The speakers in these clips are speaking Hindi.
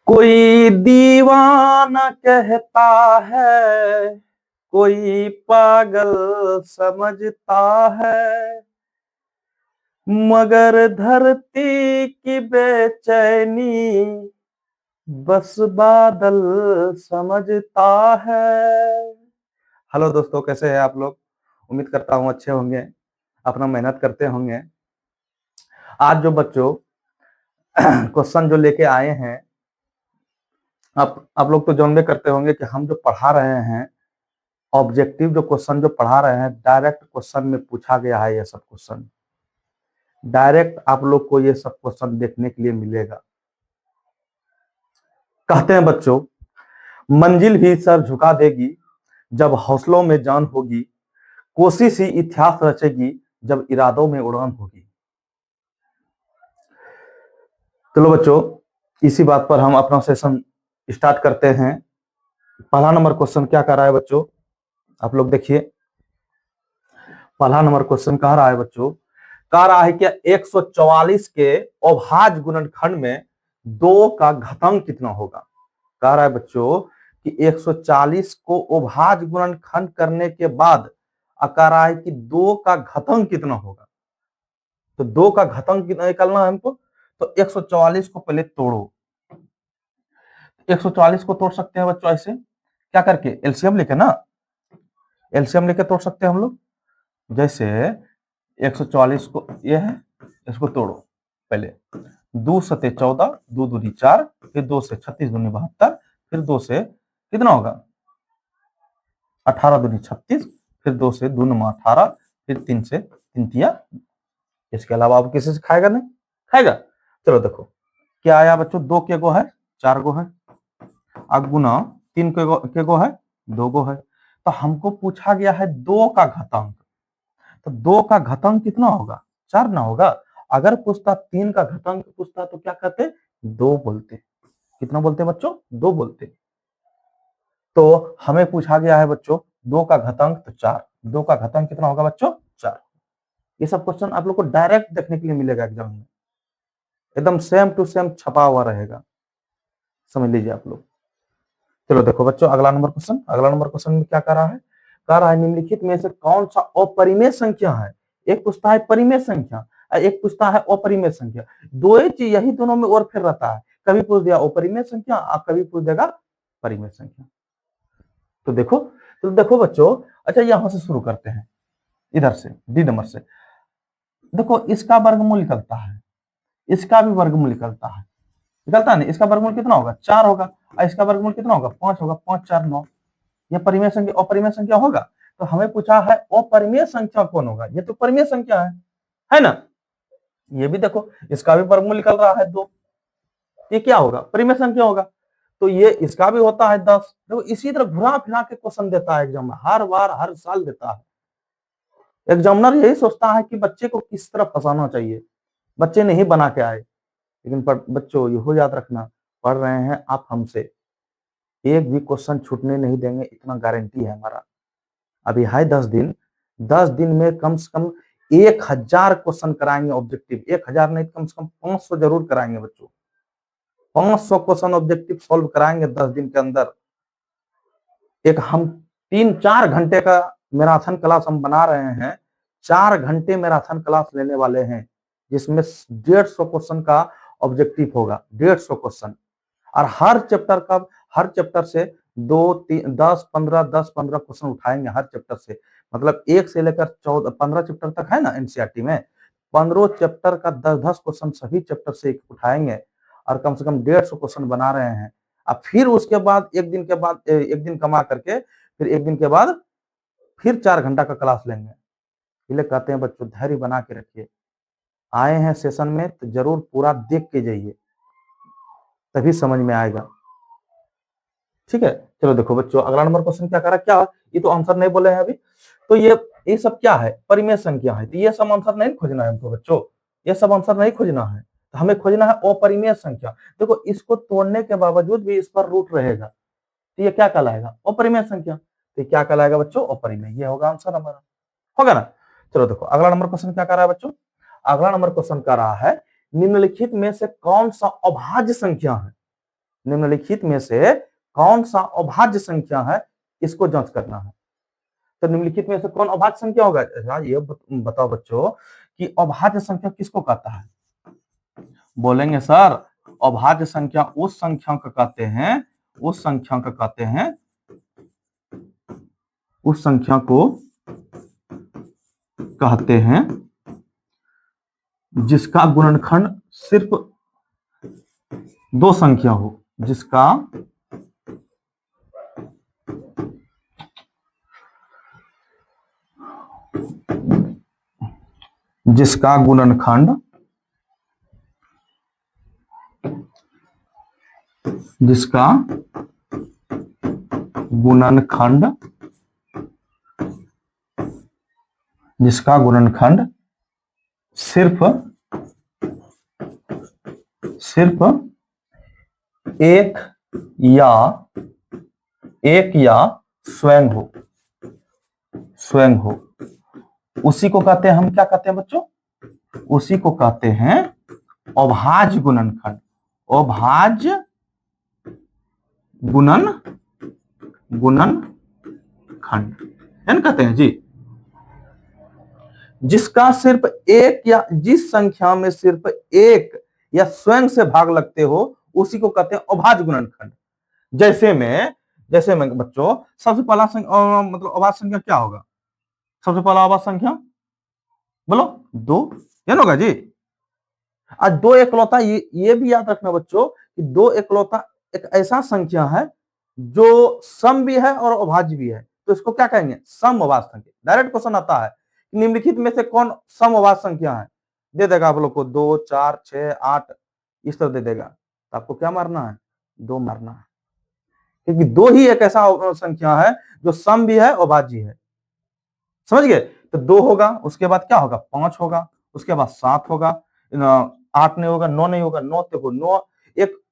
कोई दीवाना कहता है, कोई पागल समझता है, मगर धरती की बेचैनी बस बादल समझता है। हेलो दोस्तों, कैसे हैं आप लोग? उम्मीद करता हूँ अच्छे होंगे, अपना मेहनत करते होंगे। आज जो बच्चों क्वेश्चन जो लेके आए हैं, आप लोग तो जानबे करते होंगे कि हम जो पढ़ा रहे हैं, ऑब्जेक्टिव जो क्वेश्चन जो पढ़ा रहे हैं, डायरेक्ट क्वेश्चन में पूछा गया है। ये सब क्वेश्चन डायरेक्ट आप लोग को ये सब क्वेश्चन देखने के लिए मिलेगा। कहते हैं बच्चों, मंजिल भी सर झुका देगी जब हौसलों में जान होगी, कोशिश ही इतिहास रचेगी जब इरादों में उड़ान होगी। चलो बच्चों, इसी बात पर हम अपना सेशन स्टार्ट करते हैं। पहला नंबर क्वेश्चन क्या कर रहा है बच्चों, आप लोग देखिए। पहला नंबर क्वेश्चन कह रहा है बच्चों, कह रहा है कि 144 के अभाज्य गुणनखंड में 2 का घातांक कितना होगा। कह रहा है बच्चों कि 140 को अभाज्य गुणनखंड करने के बाद कह रहा है कि 2 का घातांक कितना होगा। तो 2 का घातांक कितना निकालना है हमको। तो 144 को पहले तोड़ो। 144 को तोड़ सकते हैं बच्चों ऐसे, क्या करके, एलसीएम लेके ना, एलसीएम लेके तोड़ सकते हैं हम लोग। जैसे 144 को ये है, इसको तोड़ो पहले। 2 सते 14, 2 दूनी 4, फिर 2 से 36 दूनी 72, फिर 2 से कितना होगा 18 दूनी 36, फिर 2 से 2 नमा 18, फिर 3 से 3 तिया। इसके अलावा आप किसी से खाएगा नहीं, खाएगा। चलो देखो क्या आया बच्चों, 2 के गो है, 4 गो है, अब गुना 3 के गो है, 2 गो है। तो हमको पूछा गया है 2 का घातांक। तो 2 का घातांक कितना होगा, 4 ना होगा। अगर पूछता 3 का घातांक पूछता तो क्या कहते, 2 बोलते। कितना बोलते बच्चों, 2 बोलते। तो हमें पूछा गया है बच्चों 2 का घातांक तो 4। 2 का घातांक कितना होगा बच्चों, 4। ये सब क्वेश्चन आप लोग को डायरेक्ट देखने के लिए मिलेगा एग्जाम में, एकदम सेम टू सेम छपा हुआ रहेगा, समझ लीजिए आप लोग। चलो देखो बच्चों, अगला नंबर क्वेश्चन। अगला नंबर क्वेश्चन में क्या कर रहा है, कह रहा है निम्नलिखित में से कौन सा अपरिमेय संख्या है। एक पूछता है परिमेय संख्या और एक पूछता है अपरिमेय संख्या। दो ही चीज, यही दोनों में और फिर रहता है। कभी पूछ दिया अपरिमेय संख्या और कभी पूछ देगा परिमेय संख्या। तो देखो बच्चों, अच्छा यहां से शुरू करते हैं, इधर से डी नंबर से। देखो इसका वर्गमूल निकलता है, इसका भी वर्गमूल निकलता है, निकलता है नहीं। इसका वर्गमूल कितना होगा, 4 होगा, और इसका वर्गमूल कितना होगा, 5 होगा। 5 4 9, ये परिमेय संख्या अपरिमेय संख्या होगा। तो हमें पूछा है अपरिमेय संख्या कौन होगा, ये तो परिमेय संख्या है ना। ये भी देखो, इसका भी वर्गमूल निकल रहा है 2, ये क्या होगा, परिमेय संख्या होगा। तो ये इसका भी होता है 10। देखो इसी तरह घुरा फिरा के क्वेश्चन देता है एग्जाम में, हर बार हर साल देता है। एग्जामिनर यही सोचता है कि बच्चे को किस तरह फंसाना चाहिए, बच्चे नहीं बना के आए। लेकिन बच्चों ये हो याद रखना, पढ़ रहे हैं आप हमसे, एक भी क्वेश्चन छूटने नहीं देंगे, इतना गारंटी है हमारा। अभी है 10 दिन, 10 दिन में कम से कम 1000 क्वेश्चन कराएंगे ऑब्जेक्टिव। 1000 नहीं, कम से कम 500 जरूर कराएंगे बच्चों। 500 क्वेश्चन ऑब्जेक्टिव सॉल्व कराएंगे 10 दिन के अंदर। एक हम 3-4 घंटे का मैराथन क्लास हम बना रहे हैं। 4 घंटे मैराथन क्लास लेने वाले हैं, जिसमें 150 क्वेश्चन का ऑब्जेक्टिव होगा। 150 क्वेश्चन, और हर चैप्टर से 10-15 क्वेश्चन उठाएंगे हर चैप्टर से। मतलब 1 से लेकर 15 चैप्टर तक है ना एनसीईआरटी में, 15 चैप्टर का 10-10 क्वेश्चन सभी चैप्टर से उठाएंगे, और कम से कम 150 क्वेश्चन बना रहे हैं। अब फिर उसके बाद एक दिन कमा करके, फिर एक दिन के बाद फिर 4 घंटा का क्लास लेंगे। इसलिए कहते हैं बच्चों धैर्य बना के रखिए, आए हैं सेशन में तो जरूर पूरा देख के जाइए, तभी समझ में आएगा। ठीक है, चलो देखो बच्चों, अगला नंबर क्वेश्चन क्या करा, क्या ये तो आंसर नहीं बोले हैं अभी। तो ये सब क्या है, परिमेय संख्या है। तो ये सब आंसर नहीं खोजना है हमको बच्चों, ये सब आंसर नहीं खोजना है। तो हमें खोजना है अपरिमेय संख्या। देखो इसको तोड़ने के बावजूद भी इस पर रूट रहेगा, तो ये क्या कहलाएगा, अपरिमेय संख्या। तो क्या कहलाएगा बच्चों, अपरिमेय। ये होगा आंसर हमारा, होगा ना। चलो देखो अगला नंबर क्वेश्चन क्या कर रहा है बच्चों। अगला नंबर क्वेश्चन कर रहा है निम्नलिखित में से कौन सा अभाज्य संख्या है। निम्नलिखित में से कौन सा अभाज्य संख्या है, इसको जांच करना है। तो निम्नलिखित में से कौन अभाज्य संख्या होगा? ये बताओ बच्चों कि अभाज्य संख्या किसको कहता है? बोलेंगे सर अभाज्य संख्या उस संख्या को कहते हैं, उस संख्या को कहते हैं, उस संख्या को कहते हैं जिसका गुणनखंड सिर्फ दो संख्या हो, जिसका गुणनखंड सिर्फ एक या स्वयं हो, उसी को कहते हैं, हम क्या कहते हैं बच्चों? उसी को कहते हैं अभाज्य गुणनखंड। अभाज्य गुणनखंड है ना, कहते हैं जी। जिसका सिर्फ एक या जिस संख्या में सिर्फ एक या स्वयं से भाग लगते हो, उसी को कहते हैं अभाज्य गुणनखंड। जैसे में बच्चों सबसे पहला मतलब अभाज्य संख्या क्या होगा? सबसे पहला अभाज्य संख्या बोलो 2, ये होगा जी। आज 2 एकलौता, ये भी याद रखना बच्चों कि 2 एकलौता एक ऐसा संख्या है जो सम भी है और अभाज्य भी है, तो इसको क्या कहेंगे? सम अभाज्य संख्या। डायरेक्ट क्वेश्चन आता है निम्नलिखित में से कौन सम अभाज्य संख्या है? दे देगा आप लोग को 2, 4, 6, 8 इस तरह दे देगा, तो आपको क्या मारना है? 2 मारना है, क्योंकि 2 ही एक ऐसा संख्या है जो सम भी है और अभाज्य है। समझ गए? तो 2 होगा, उसके बाद क्या होगा? 5 होगा, उसके बाद 7 होगा, 8 नहीं होगा, 9 नहीं होगा, 9 देखो 9 एक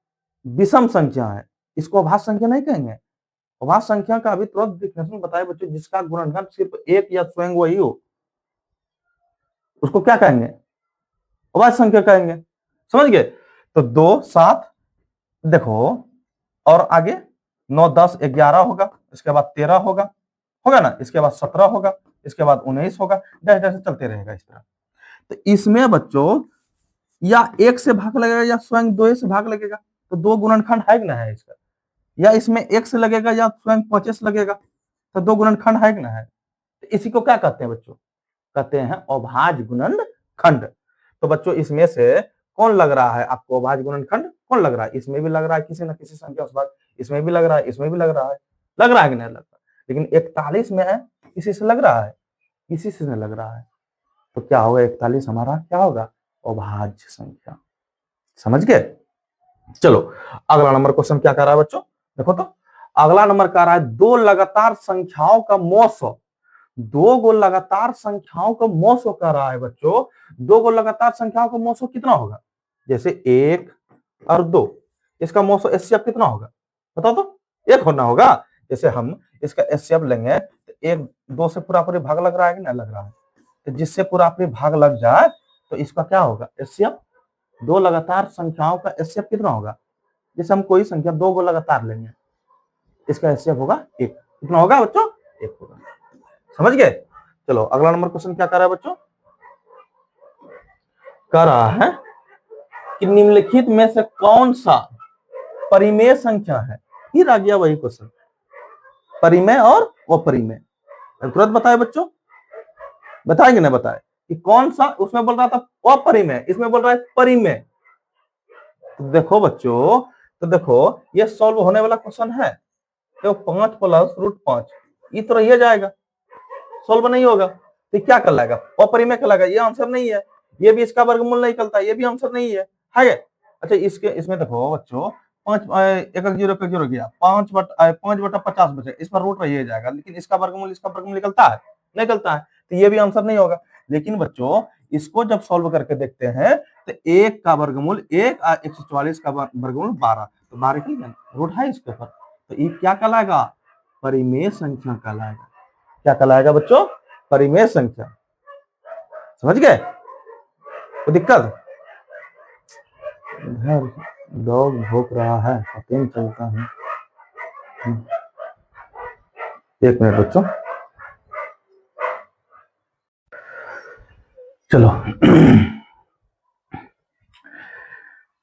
विषम संख्या है, इसको अभाज्य संख्या नहीं कहेंगे। अभाज्य संख्या का अभी तुरंत डेफिनेशन बताए बच्चों, जिसका गुणनखंड सिर्फ एक या स्वयं वही हो, उसको क्या कहेंगे? अभाज्य संख्या कहेंगे। समझ गए? तो 2, 7 देखो, और आगे 9, 10, 11 होगा, इसके बाद 13 होगा ना, इसके बाद 17 होगा, इसके बाद 19 होगा, जैसे जैसे चलते रहेगा इस तरह। तो इसमें बच्चों या 1 से भाग लगेगा या स्वयं 2 से भाग लगेगा, तो 2 गुणनखंड है कि ना है इसका? या इसमें 1 से लगेगा या स्वयं 5 से लगेगा, तो 2 गुणनखंड है कि ना है? तो इसी को क्या कहते हैं बच्चों? कहते हैं अभाज्य गुणनखंड। तो बच्चों इसमें से कौन लग रहा है आपको अभाज्य गुणनखंड? कौन लग रहा है? इसमें भी लग रहा है किसी न किसी संख्या से भाग, इसमें भी लग रहा है, इसमें भी लग रहा है कि नहीं लग रहा? लेकिन 41 में है, इसी से लग रहा है, इसी से लग रहा है, तो क्या होगा? 41 हमारा क्या होगा? अभाज्य संख्या। समझ गए? चलो अगला नंबर क्वेश्चन क्या कर रहा है बच्चों? देखो तो अगला नंबर कह रहा है 2 लगातार संख्याओं का मौसो। 2 गो लगातार संख्याओं का मौसो कर रहा है बच्चों। 2 गो लगातार संख्याओं का मौसो कितना होगा? जैसे 1 और 2, इसका मौसो एचसीएफ कितना होगा? बताओ तो। 1 होना होगा। जैसे हम इसका एचसीएफ लेंगे तो 1 2 से पूरा पूरी भाग लग रहा है कि नहीं लग रहा है? तो जिससे पूरा पूरी भाग लग जाए तो इसका क्या होगा? एचसीएफ। 2 लगातार संख्याओं का एचसीएफ कितना होगा? जैसे हम कोई संख्या 2 को लगातार लेंगे, इसका एचसीएफ होगा 1। कितना होगा बच्चों? 1 होगा। समझ गए? चलो अगला नंबर क्वेश्चन क्या कर रहा है बच्चों? कह रहा है कि निम्नलिखित में से कौन सा परिमेय संख्या है? फिर आ गया वही क्वेश्चन, परिमेय और अपरिमेय। तुरंत बताए बच्चों, बताएंगे ना? बताए कि कौन सा। उसमें बोल रहा था अपरिमेय, इसमें बोल रहा है परिमेय। तो देखो बच्चों, तो देखो ये सॉल्व होने वाला क्वेश्चन है। तो 5 + √5 ये तो रह जाएगा, सॉल्व नहीं होगा। तो क्या कर लाएगा? अपरिमेय कर लाएगा, ये आंसर नहीं है। ये भी इसका वर्गमूल नहीं निकलता, ये भी आंसर नहीं है। अच्छा इसमें देखो बच्चों 5 1 0 1 0 गया, 5/50 बचे, इस पर रूट रह जाएगा, लेकिन इसका वर्गमूल निकलता है? नहीं निकलता है, तो ये भी आंसर नहीं होगा। लेकिन बच्चों इसको जब सॉल्व करके देखते हैं तो 1 का वर्गमूल 1 और 144 का वर्गमूल 12, तो 12 की रूट है इसके ऊपर, तो ये क्या कहलाएगा? परिमेय संख्या कहलाएगा। क्या कहलाएगा बच्चों? परिमेय संख्या। समझ गए? कोई दिक्कत? डॉग भौंक रहा है, पता नहीं चलता है। एक मिनट बच्चों, चलो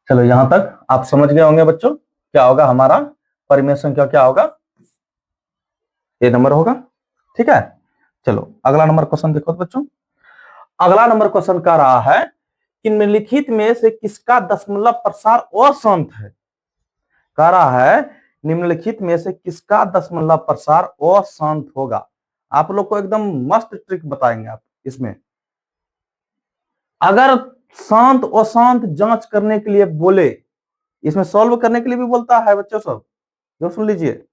चलो यहां तक आप समझ गए होंगे बच्चों। क्या होगा हमारा परिमेय संख्या, क्या होगा, ए नंबर होगा। ठीक है, चलो अगला नंबर क्वेश्चन देखो बच्चों। अगला नंबर क्वेश्चन कह रहा है कि निम्नलिखित में से किसका दशमलव प्रसार अशांत है। कह रहा है निम्नलिखित में से किसका दशमलव प्रसार अशांत होगा। आप लोग को एकदम मस्त ट्रिक बताएंगे आप इसमें। अगर शांत अशांत जांच करने के लिए बोले, इसमें सॉल्व करने के लिए भी बोलता है बच्चों सब, जो सुन लीजिए।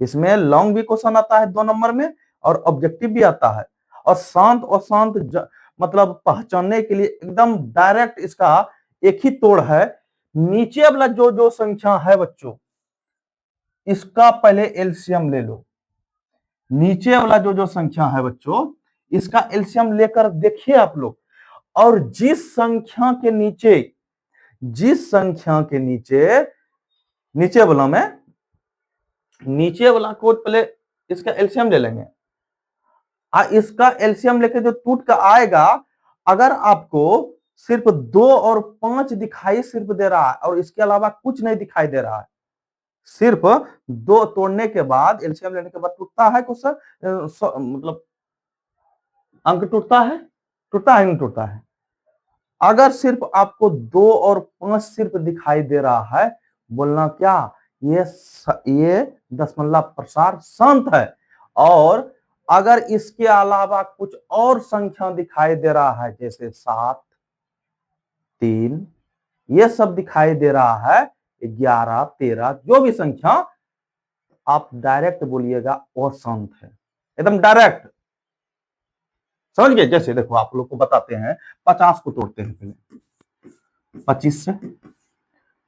इसमें लॉन्ग भी क्वेश्चन आता है 2 नंबर में और ऑब्जेक्टिव भी आता है। और शांत और शांत मतलब पहचानने के लिए एकदम डायरेक्ट इसका एक ही तोड़ है। नीचे वाला जो जो संख्या है बच्चों, इसका पहले एलसीएम ले लो। नीचे वाला जो जो संख्या है बच्चों, इसका एलसीएम लेकर देखिए आप लोग। और जिस संख्या के नीचे, जिस संख्या के नीचे, नीचे वाला में, नीचे वाला को पहले इसका एलसीएम ले लेंगे। इसका एलसीएम लेके जो टूट का आएगा, अगर आपको सिर्फ 2 और 5 दिखाई सिर्फ दे रहा है और इसके अलावा कुछ नहीं दिखाई दे रहा है, सिर्फ 2 तोड़ने के बाद, एलसीएम लेने के बाद टूटता है कुछ मतलब अंक टूटता है, टूटता है नहीं टूटता है। अगर सिर्फ आपको 2 और 5 सिर्फ दिखाई दे रहा है, बोलना क्या, ये दशमलव प्रसार शांत है। और अगर इसके अलावा कुछ और संख्या दिखाई दे रहा है, जैसे 7, 3, ये सब दिखाई दे रहा है, 11, 13, जो भी संख्या, आप डायरेक्ट बोलिएगा अशांत है, एकदम डायरेक्ट। समझ गए। जैसे देखो आप लोग को बताते हैं, 50 को तोड़ते हैं पहले, 25 से,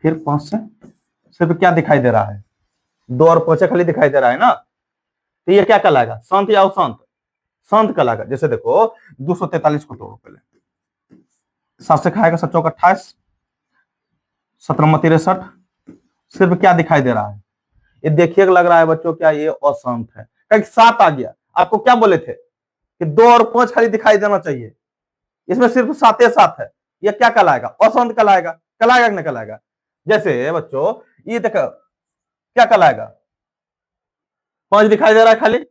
फिर 5 से, सिर्फ क्या दिखाई दे रहा है, 2 और 5 खाली दिखाई दे रहा है ना, तो ये क्या कहलाएगा, शांत या अशांत, शांत कहलाएगा। जैसे देखो 243 को तोड़ो पहले, 7 से खाएगा 7 चौक 28, 17 63, सिर्फ क्या दिखाई दे रहा है, ये देखिए लग रहा है बच्चों क्या ये अशांत है, क्योंकि 7 आ गया। आपको क्या बोले थे कि 2 और 5 खाली दिखाई देना चाहिए, इसमें सिर्फ 7 है, ये क्या कहलाएगा, अशांत कहलाएगा। कहलाएगा कि नहीं कहलाएगा। जैसे बच्चों ये देखो क्या कहलाएगा, 5 दिखाई दे रहा है खाली।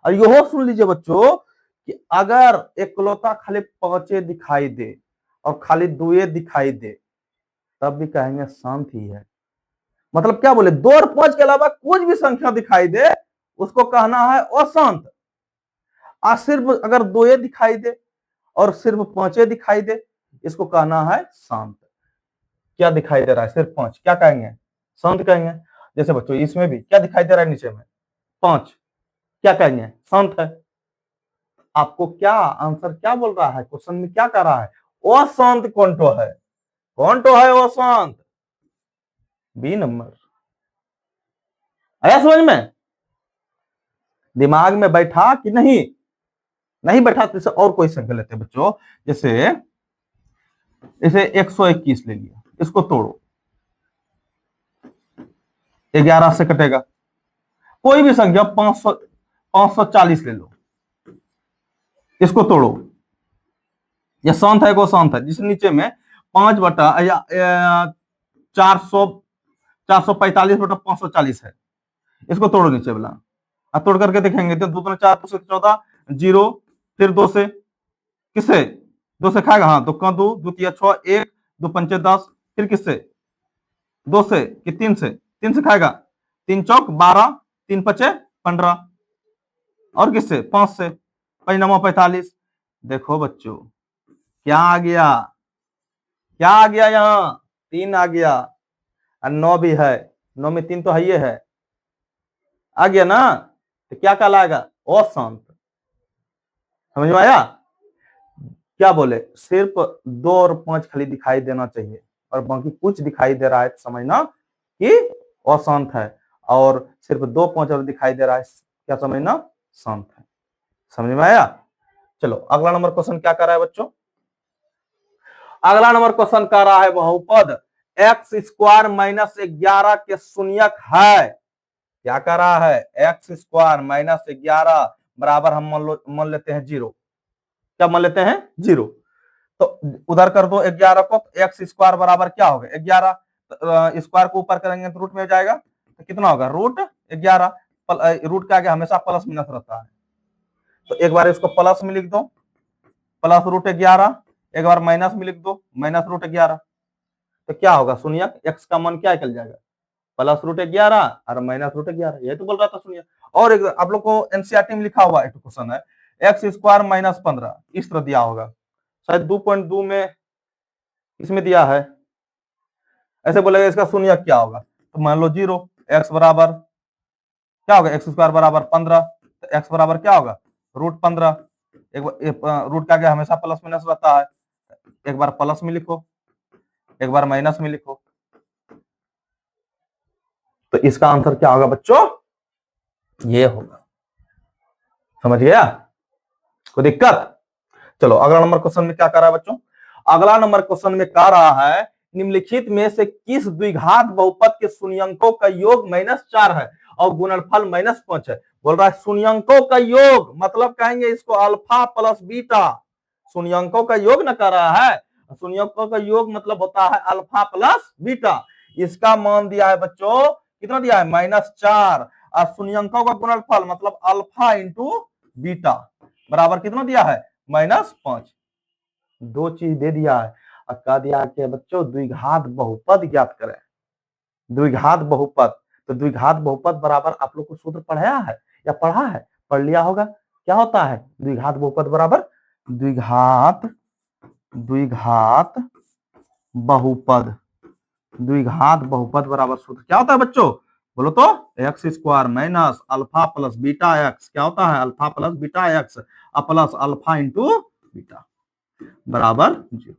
और यहो सुन लीजिए बच्चों कि अगर इकलौता खाली 5 दिखाई दे और खाली 2 दिखाई दे, तब भी कहेंगे शांत ही है। मतलब क्या बोले, 2 और 5 के अलावा कोई भी संख्या दिखाई दे, उसको कहना है अशांत। सिर्फ अगर 2 दिखाई दे और सिर्फ 5 दिखाई दे, इसको कहना है शांत। क्या दिखाई दे रहा है, सिर्फ 5, क्या कहेंगे, शांत कहेंगे। जैसे बच्चों इसमें भी क्या दिखाई दे रहा है, नीचे में 5, क्या कहेंगे, शांत है। आपको क्या आंसर क्या बोल रहा है, क्वेश्चन में क्या कह रहा है, अशांत कौन तो है, कौन तो है अशांत, बी नंबर। आया समझ में, दिमाग में बैठा कि नहीं, नहीं बैठा तो और कोई संख्या लेते बच्चों। जैसे इसे 121 ले लिया, इसको तोड़ो, 11 से कटेगा, कोई भी संख्या 540 ले लो, इसको तोड़ो, यह शांत है को शांत है। जिस नीचे में 5 बटा 445 है, इसको तोड़ो नीचे वाला, तोड़ करके देखेंगे तो 2 दूना 4, 2 से 14, 0, फिर 2 से, किससे, 2 से खाएगा, हाँ, 2 का 2, 2 तिया 6, 1, 2 पंचे 10, फिर किससे, 2 से कि 3 से, 3 से खाएगा, 3 चौक 12, 3 पचे 15, और किससे, 5 से, 5 9 45। देखो बच्चों क्या आ गया, क्या आ गया, यहाँ 3 आ गया और 9 भी है, 9 में 3 तो है, ये है, आ गया ना, तो क्या कहलाएगा, अशांत। समझ में आया। क्या बोले, सिर्फ 2 और 5 खाली दिखाई देना चाहिए और बाकी कुछ दिखाई दे रहा है, समझना कि अशांत है। और सिर्फ 2 5 और दिखाई दे रहा है, क्या समझना, शांत है। समझ में आया। चलो अगला नंबर क्वेश्चन क्या कर रहा है बच्चों, अगला नंबर क्वेश्चन कर रहा है बहुपद एक्स स्क्वायर माइनस 11 के शून्यक है। क्या कर रहा है, एक्स स्क्वायर माइनस 11 बराबर हम मान लेते हैं 0। क्या मान लेते हैं 0। तो उधर कर दो 11 को, तो एक्स स्क्वायर बराबर क्या होगा 11, स्क्वायर को ऊपर करेंगे तो रूट में हो जाएगा, तो कितना होगा रूट 11। रूट के आगे हमेशा प्लस माइनस रहता है, तो एक बार इसको प्लस में लिख दो प्लस रूट 11, एक बार माइनस में लिख दो माइनस रूट 11। तो क्या होगा शून्यक, एक्स का मान क्या निकल जाएगा प्लस रूट 11 और माइनस रूट 11, यही तो बोल रहा था शून्यक। और एक आप लोग को एनसीईआरटी में लिखा हुआ एक क्वेश्चन है, एक्स स्क्वायर माइनस 15 इस तरह दिया होगा, शायद 2.2 में इसमें दिया है, ऐसे बोलेगा इसका शून्यक क्या होगा, तो मान लो 0। एक्स बराबर क्या होगा, एक्स स्क्वायर बराबर 15, तो एक्स बराबर क्या होगा रूट 15। एक रूट का क्या हमेशा प्लस माइनस रहता है, एक बार प्लस में लिखो एक बार माइनस में लिखो, तो इसका आंसर क्या होगा बच्चों, ये होगा। समझ गया, कोई दिक्कत। चलो अगला नंबर क्वेश्चन में क्या कर रहा है बच्चों, अगला नंबर क्वेश्चन में कह रहा है निम्नलिखित में से किस द्विघात बहुपद के शून्यंकों का योग -4 है और गुणनफल -5 है। बोल रहा है शून्यंकों का योग, मतलब कहेंगे इसको अल्फा प्लस बीटा, शून्यंकों का योग न कर रहा है, शून्यंकों का योग मतलब होता है अल्फा प्लस बीटा। इसका मान दिया है बच्चों, कितना दिया है -4, और शून्यंकों का गुणनफल मतलब अल्फा इंटू बीटा बराबर कितना दिया है -5। दो चीज दे दिया है और कह दिया कि बच्चों द्विघात बहुपद ज्ञात करें। द्विघात बहुपद, तो द्विघात बहुपद बराबर आप लोग को सूत्र पढ़ाया है या पढ़ा है, पढ़ लिया होगा। क्या होता है द्विघात बहुपद बराबर द्विघात बहुपद, द्विघात बहुपद बराबर सूत्र क्या होता है बच्चों, बोलो तो x square minus alpha plus beta x, क्या होता है alpha plus beta x plus alpha into beta बराबर 0।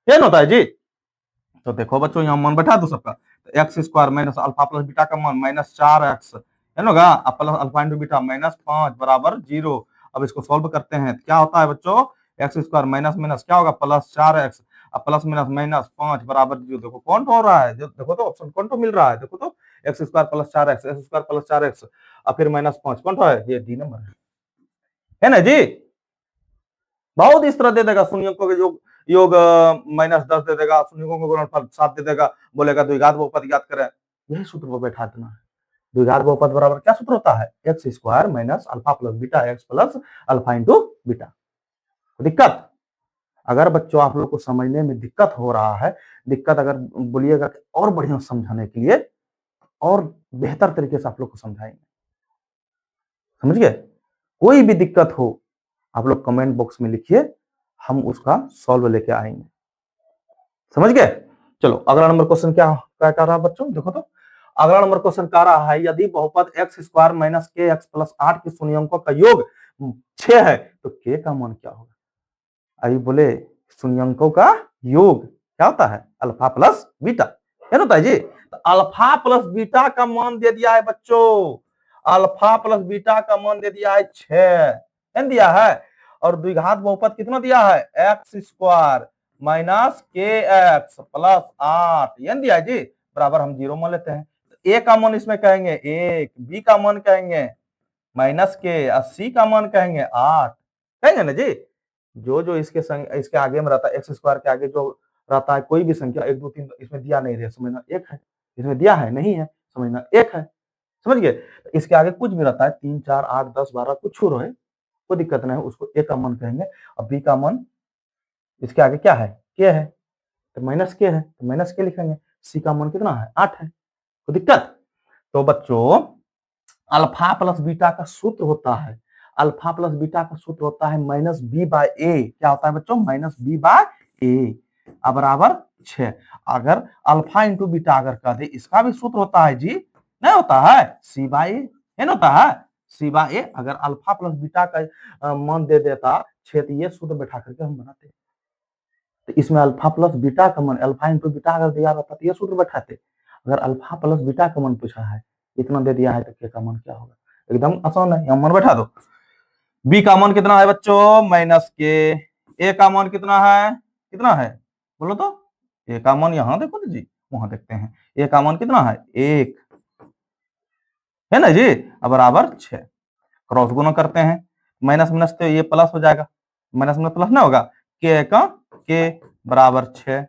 ये होता है जी। तो देखो बच्चों यहाँ मान बैठा दो सबका, तो x square minus alpha plus beta का मान -4x है ना, प्लस अल्फा इंटू बीटा -5 बराबर 0। अब इसको सॉल्व करते हैं, क्या होता है बच्चों एक्स स्क्वायर माइनस माइनस क्या होगा +4x प्लस माइनस -5 बराबर 0। देखो कौन हो रहा है, देखो तो ऑप्शन कौन तो मिल रहा है, देखो तो x square plus 4x x square plus 4x और फिर -5 कौन है, ये डी नंबर है ना जी। बहुत इस तरह दे देगा, शून्यकों के योग योग -10 दे देगा, शून्यकों का गुणनफल 7 दे देगा, बोलेगा द्विघात बहुपद ज्ञात करें, यही सूत्र पर बैठा देना है। द्विघात बहुपद बराबर क्या सूत्र होता है, x square minus alpha plus beta x plus alpha into beta. दिक्कत, अगर बच्चों आप लोग को समझने में दिक्कत हो रहा है, दिक्कत अगर बोलिएगा और बढ़िया समझाने के लिए और बेहतर तरीके से आप लोग को समझाएंगे, समझ गए। कोई भी दिक्कत हो आप लोग कमेंट बॉक्स में लिखिए, हम उसका सॉल्व लेके आएंगे, समझ गए। चलो अगला नंबर क्वेश्चन क्या कर रहा है बच्चों, देखो तो अगला नंबर क्वेश्चन कह रहा है यदि बहुपद एक्स स्क्वायर माइनस के एक्स प्लस 8 के शून्यंकों का योग 6 है तो के का मान क्या होगा। अभी बोले शून्यंकों का योग क्या होता है अल्फा प्लस बीटा, क्या होता है जी। तो अल्फा प्लस बीटा का मान दे दिया है बच्चों, अल्फा प्लस बीटा का मान दे दिया है 6 दिया है, और द्विघात बहुपद कितना दिया है एक्स स्क्वायर माइनस के एक्स प्लस 8 दिया है जी, बराबर हम 0 मान लेते हैं। ए का मान इसमें कहेंगे 1, बी का मान कहेंगे माइनस के और सी का मान कहेंगे 8, कहेंगे ना जी। जो जो इसके आगे में रहता है एक्स स्क्वायर के आगे जो रहता है कोई भी संख्या 1 2 3 इसमें दिया नहीं रहे, समझना 1 है, इसमें दिया है नहीं है, समझना 1 है, समझ गए। इसके आगे कुछ भी रहता है 3 4 8 10 12 कुछ हो रहे, कोई दिक्कत नहीं है, उसको ए का मान कहेंगे। और बी का मान इसके आगे क्या है के है, तो माइनस के है तो माइनस के लिखेंगे। सी का मान कितना है 8 है, कोई दिक्कत। तो बच्चों अल्फा प्लस बीटा का सूत्र होता है, अल्फा प्लस बीटा का सूत्र होता है -b/a, क्या होता है बच्चों -b/a बराबर 6। अगर अल्फा इंटू बीटा अगर कर दे इसका भी सूत्र होता है जी, नहीं होता है c/a, है ना होता है c/a। अगर अल्फा प्लस बीटा का मान दे देता 6 तो ये सूत्र बैठा करके हम बनाते, तो इसमें अल्फा प्लस बीटा का मान अल्फा इंटू बीटा अगर दिया रहता तो ये सूत्र बैठाते। अगर अल्फा प्लस बीटा का मान पूछा है इतना दे दिया है तो के का मान क्या होगा, एकदम आसान है, यहाँ मान बैठा दो। बी का मान कितना है बच्चों -के, ए का मान कितना है बोलो तो ए का मान यहां देखो ना जी, वहां देखते हैं ए का मान कितना है 1 है ना जी, अब बराबर 6। क्रॉस गुना करते हैं, माइनस माइनस तो ये प्लस हो जाएगा, माइनस में प्लस ना होगा, के बराबर 6।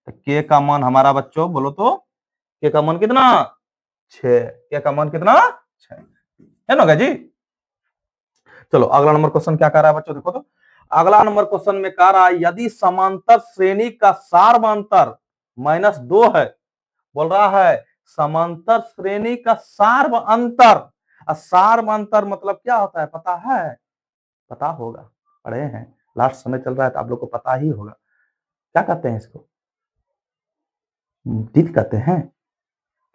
तो के का मान हमारा बच्चों बोलो तो, के का मान कितना 6, के का मान कितना 6 है ना जी। चलो अगला नंबर क्वेश्चन क्या कर रहा है बच्चों, देखो तो अगला नंबर क्वेश्चन में कह रहा है यदि समांतर श्रेणी का सार्वअंतर -2 है, बोल रहा है समांतर श्रेणी का सार्वअंतर। सार्वअंतर मतलब क्या होता है पता है? पता होगा, पढ़े हैं, लास्ट समय चल रहा है तो आप लोग को पता ही होगा। क्या कहते हैं इसको? डी कहते हैं।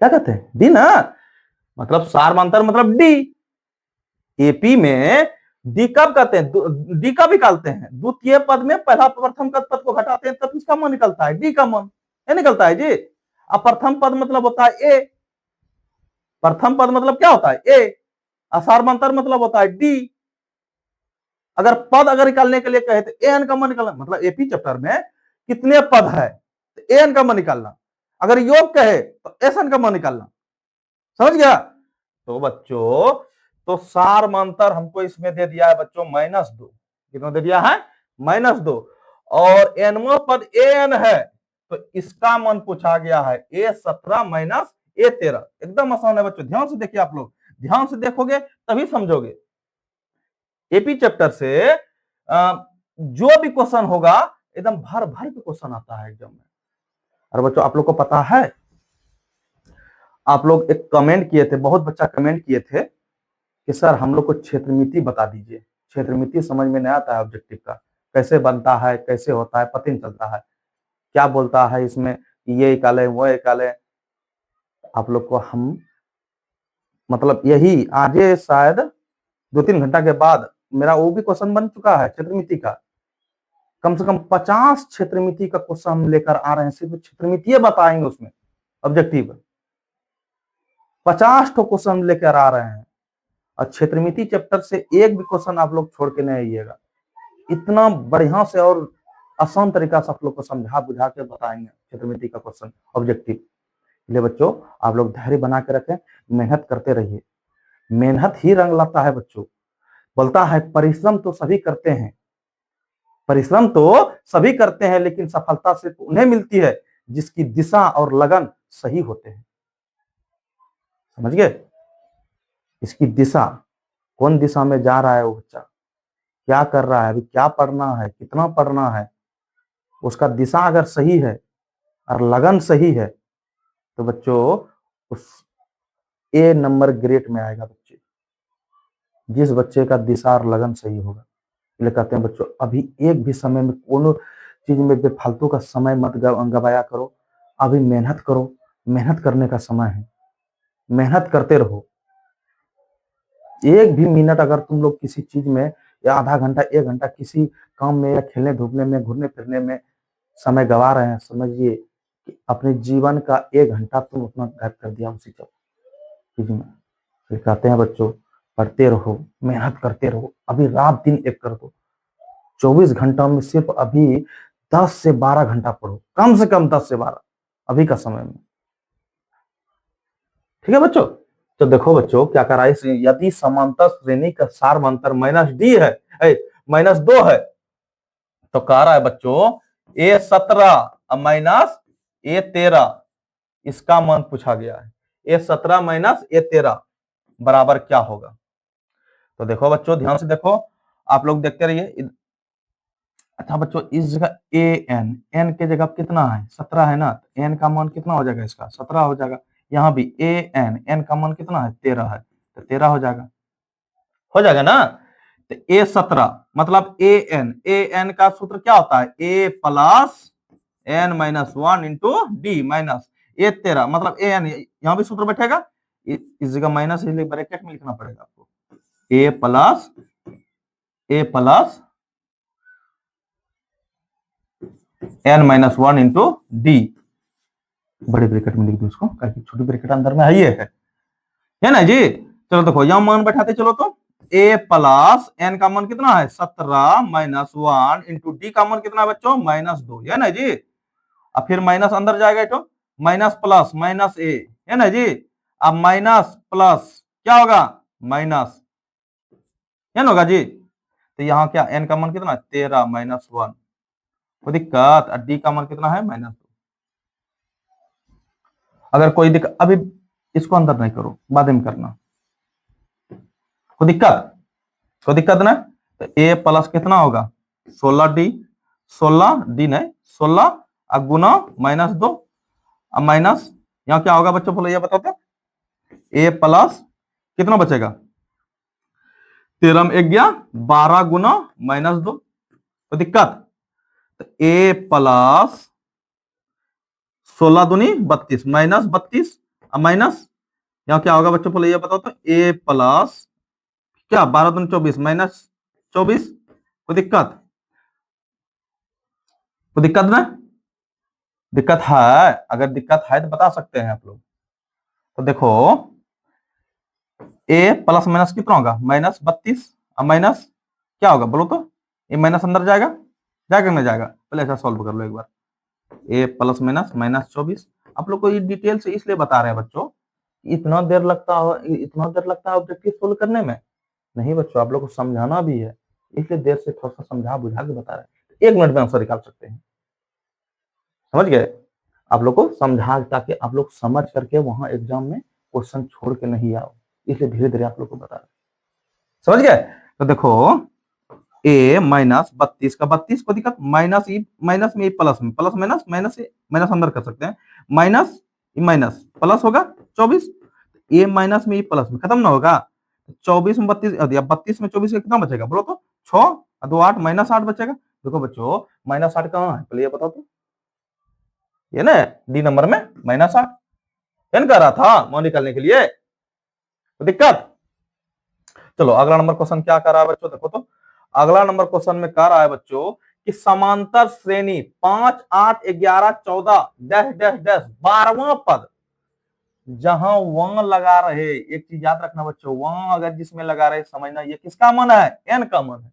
क्या कहते हैं? डी ना, मतलब सार्वअंतर मतलब डी। एपी में डी कब कहते हैं? डी कब निकालते हैं? द्वितीय पद में पहला प्रथम पद को घटाते हैं तब इसका मान निकलता है, डी का मान ये निकलता है जी। अब प्रथम पद मतलब होता है ए, प्रथम पद मतलब क्या होता है ए, सार्वअंतर मतलब होता है डी। अगर पद अगर निकालने के लिए कहे तो एन का मान निकालना, मतलब एपी चैप्टर में कितने पद है तो एन का मान निकालना, अगर योग कहे तो एसएन का मान निकालना, समझ गया? तो बच्चों तो सार्वअंतर हमको इसमें दे दिया है बच्चों -2, कितना दे दिया है -2, और एनवा पद एन है तो इसका मान पूछा गया है A17 - A13। एकदम आसान है बच्चों, ध्यान से देखिए, आप लोग ध्यान से देखोगे तभी समझोगे। एपी चैप्टर से जो भी क्वेश्चन होगा एकदम भर भर के क्वेश्चन आता है एग्जाम में। और बच्चों आप लोग को पता है, आप लोग एक कमेंट किए थे, बहुत बच्चा कमेंट किए थे कि सर हम लोग को क्षेत्रमिति बता दीजिए। क्षेत्रमिति समझ में नहीं आता है ऑब्जेक्टिव का, कैसे बनता है, कैसे होता है, पता नहीं चलता है, क्या बोलता है इसमें, ये निकाले वो निकाले। आप लोग को हम मतलब यही आज शायद 2-3 घंटा के बाद मेरा वो भी क्वेश्चन बन चुका है क्षेत्रमिति का। कम से कम 50 क्षेत्रमिति का क्वेश्चन हम लेकर आ रहे हैं, सिर्फ क्षेत्रमिति बताएंगे उसमें ऑब्जेक्टिव। 50 तो क्वेश्चन लेकर आ रहे हैं और क्षेत्रमिति चैप्टर से एक भी क्वेश्चन आप लोग छोड़ के नहीं आइएगा। इतना बढ़िया से और आसान तरीका से आप लोग को समझा बुझा के बताएंगे क्षेत्रमिति का क्वेश्चन ऑब्जेक्टिव। इसलिए बच्चों आप लोग धैर्य बना के रखें, मेहनत करते रहिए, मेहनत ही रंग लाता है बच्चों। बोलता है परिश्रम तो सभी करते हैं, परिश्रम तो सभी करते हैं, लेकिन सफलता सिर्फ उन्हें मिलती है जिसकी दिशा और लगन सही होते हैं। समझ गए? इसकी दिशा, कौन दिशा में जा रहा है वो बच्चा, क्या कर रहा है, अभी क्या पढ़ना है, कितना पढ़ना है, उसका दिशा अगर सही है और लगन सही है तो बच्चों उस ए नंबर ग्रेड में आएगा बच्चे, जिस बच्चे का दिशा और लगन सही होगा। इसलिए कहते हैं बच्चों अभी एक भी समय में कोनो चीज में बेफालतू का समय मत गवाया करो, अभी मेहनत करो, मेहनत करने का समय है, मेहनत करते रहो। एक भी मिनट अगर तुम लोग किसी चीज में या आधा घंटा 1 घंटा किसी काम में या खेलने धूपने में घूमने फिरने में समय गवा रहे हैं, समझिए कि अपने जीवन का 1 घंटा तुम अपना गायब कर दिया उसी चीज में। फिर कहते हैं बच्चों पढ़ते रहो, मेहनत करते रहो, अभी रात दिन एक कर दो, 24 घंटा में सिर्फ अभी 10 से 12 घंटा पढ़ो, कम से कम 10 से 12 अभी का समय में। ठीक है बच्चों? तो देखो बच्चों क्या कर रहा है, यदि समांतर श्रेणी का सार्वअंतर -d है, -2 है, तो कह रहा है बच्चों A17 - A13 इसका मान पूछा गया है। A17 - A13 बराबर क्या होगा? तो देखो बच्चों ध्यान से देखो, आप लोग देखते रहिए। अच्छा बच्चों इस जगह एन के जगह कितना है 17 है ना, एन का मान कितना हो जाएगा, इसका 17 हो जाएगा। यहाँ भी एन का मान कितना है 13 है, तो 13 हो जाएगा ना। तो A17 मतलब एन का सूत्र क्या होता है, A plus n - 1 into D minus A13 मतलब एन, यहाँ भी सूत्र बैठेगा, इस जगह माइनस इसलिए ब्रैकेट में लिखना पड़ेगा आपको, A plus n - 1 into D, बड़े ब्रैकेट में लिख दो उसको, छोटी ब्रैकेट अंदर में है ना जी। चलो देखो यहां मान बैठाते चलो, तो a प्लस एन का मान कितना है 17 - 1 इंटू डी का मान कितना है बच्चों -2, है ना जी। अब फिर माइनस अंदर जाएगा तो माइनस प्लस माइनस ए है ना जी। अब माइनस प्लस क्या होगा माइनस एन होगा जी। तो यहाँ क्या एन का मान कितना है 13 माइनस 1, कोई दिक्कत। डी का मान कितना है -2। अगर कोई दिक्कत, अभी इसको अंदर नहीं करो, बाद में करना, कोई दिक्कत, कोई दिक्कत ना। तो ए प्लस कितना होगा 16D, 16D नहीं 16 गुना -2, अब माइनस यहाँ क्या होगा बच्चों बोलो ये बताओ तो। ए प्लस कितना बचेगा 13 में 1 12 गुना -2, तो दिक्कत। तो ए प्लस 16 दूनी 32 -32, अब माइनस यहाँ क्या होगा बच्चों बोलो ये बताओ तो। ए प्लस क्या 12 दूनी 24 -24, कोई दिक्कत, कोई दिक्कत ना। दिक्कत है, अगर दिक्कत है तो बता सकते हैं आप लोग। तो देखो ए प्लस माइनस कितना होगा -32, अब माइनस क्या होगा बोलो तो। ए माइनस अंदर जाएगा, जाएगा नहीं जाएगा, पहले ऐसा सॉल्व कर लो एक बार। ए प्लस माइनस -24, आप लोग को ये डिटेल से इसलिए बता रहे हैं बच्चों, इतना देर लगता है ऑब्जेक्टिव सोल्व करने में। नहीं बच्चों, आप लोग को समझाना भी है, इसलिए देर से थोड़ा सा समझा बुझा के बता रहे हैं। 1 मिनट में आंसर निकाल सकते हैं, समझ गए। आप लोग को समझा ताकि आप लोग समझ करके वहां एग्जाम में क्वेश्चन छोड़ के नहीं आओ, इसलिए धीरे धीरे आप लोग को बता रहे, समझ गए। तो देखो ए माइनस 32 का 32, कोई दिक्कत, माइनस में प्लस में प्लस माइनस माइनस से माइनस अंदर कर सकते हैं, माइनस माइनस प्लस होगा 24, ए माइनस में प्लस में खत्म ना होगा। 24 में 32 दिया, 32 में 24 का कितना बचेगा बोलो तो 6 2 8 -8 बचेगा। देखो बच्चों -8 कहाँ है पहले ये बताओ तो। ये ना डी नंबर में -8 एन कर रहा था मान निकालने के लिए, तो दिक्कत। चलो अगला नंबर क्वेश्चन क्या कर रहा है बच्चों, देखो तो अगला नंबर क्वेश्चन में कह रहा है बच्चों कि समांतर श्रेणी 5 8 11 14 डैश डैश डैश 12वां पद जहां वहां लगा रहे, एक चीज याद रखना बच्चों, वहां अगर जिसमें लगा रहे समझना ये किसका मन है, एन का मन है।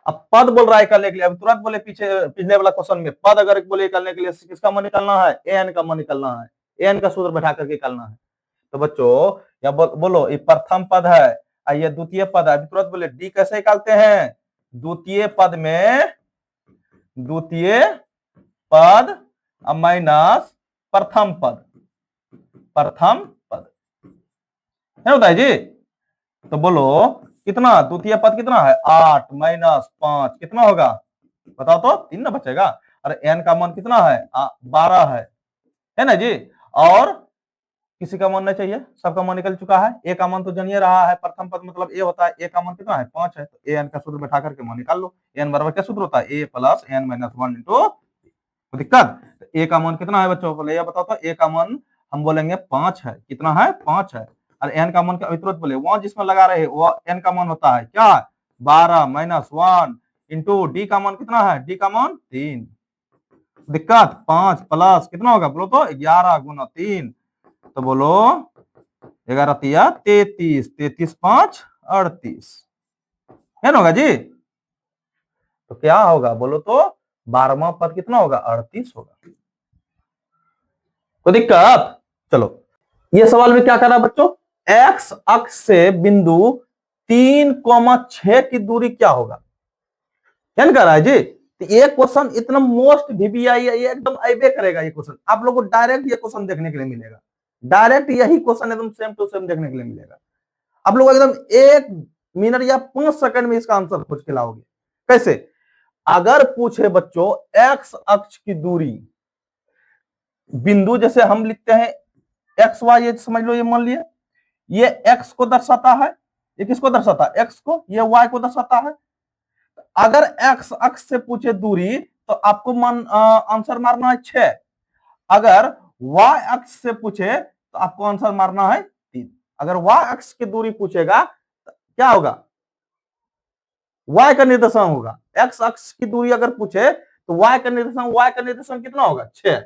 अब पद बोल रहा है करने के लिए, अब तुरंत बोले पीछे पिछले वाला क्वेश्चन में पद अगर बोले करने के लिए किसका मन निकलना है, एन का मन निकलना है, एन का सूत्र बैठा करके निकलना है। तो बच्चों या बोलो ये प्रथम पद है और ये द्वितीय पद है, तुरंत बोले डी कैसे निकालते हैं, द्वितीय पद में द्वितीय पद माइनस प्रथम पद, प्रथम पद है बताइए जी। तो बोलो कितना द्वितीय पद कितना है 8 -5 कितना होगा बताओ तो 3 ना बचेगा। और एन का मान कितना है 12 है ना जी। और किसी का मान नहीं चाहिए, सबका मान निकल चुका है। ए का मान तो जानिए रहा है, प्रथम पद मतलब ए होता है, ए का मान कितना है 5 है, तो ए एन का सूत्र बैठा करके मान निकाल लो। एन बराबर क्या सूत्र होता है ए प्लस एन माइनस 1 इंटू, दिक्कत। ए का मान कितना है बच्चों बोले ये बताओ तो। ए का मान हम बोलेंगे 5 है, कितना है 5 है। और एन का मान क्या तुरंत बोले वहां जिसमें लगा रहे वो एन का मान होता है क्या 12 -1 इंटू डी का मान कितना है, डी का मान 3, दिक्कत 5 प्लस कितना होगा बोलो तो 11 गुना 3, तो बोलो 11 तिया 33, 33 5 38 है ना होगा जी। तो क्या होगा बोलो तो 12वां पद कितना होगा 38 होगा, कोई दिक्कत। चलो ये सवाल में क्या कर रहा है बच्चों, एक्स अक्ष से बिंदु 3,6 की दूरी क्या होगा, क्या कर रहा है जी। तो ये क्वेश्चन इतना मोस्ट वीवीआई है, ये एकदम आइबे करेगा। ये क्वेश्चन आप लोगों को डायरेक्ट ये क्वेश्चन देखने के लिए मिलेगा, डायरेक्ट यही क्वेश्चन एकदम सेम टू सेम देखने के लिए मिलेगा। आप लोग एकदम 1 मिनट या 5 सेकंड में इसका आंसर खोज के लाओगे। कैसे, अगर पूछे बच्चों एक्स अक्ष की दूरी, बिंदु जैसे हम लिखते हैं एक्स वाई, ये समझ लो, ये मान लिया ये एक्स को दर्शाता है, ये किसको दर्शाता है एक्स को, ये वाई को दर्शाता है। अगर एक्स अक्ष से पूछे दूरी तो आपको आंसर मारना है 6, अगर वाई अक्ष से पूछे तो आपको आंसर मारना है 3। अगर वाई अक्ष की दूरी पूछेगा तो क्या होगा, वाई का निर्देशन होगा। एक्स अक्ष की दूरी अगर पूछे तो वाई का निर्देशन कितना होगा 6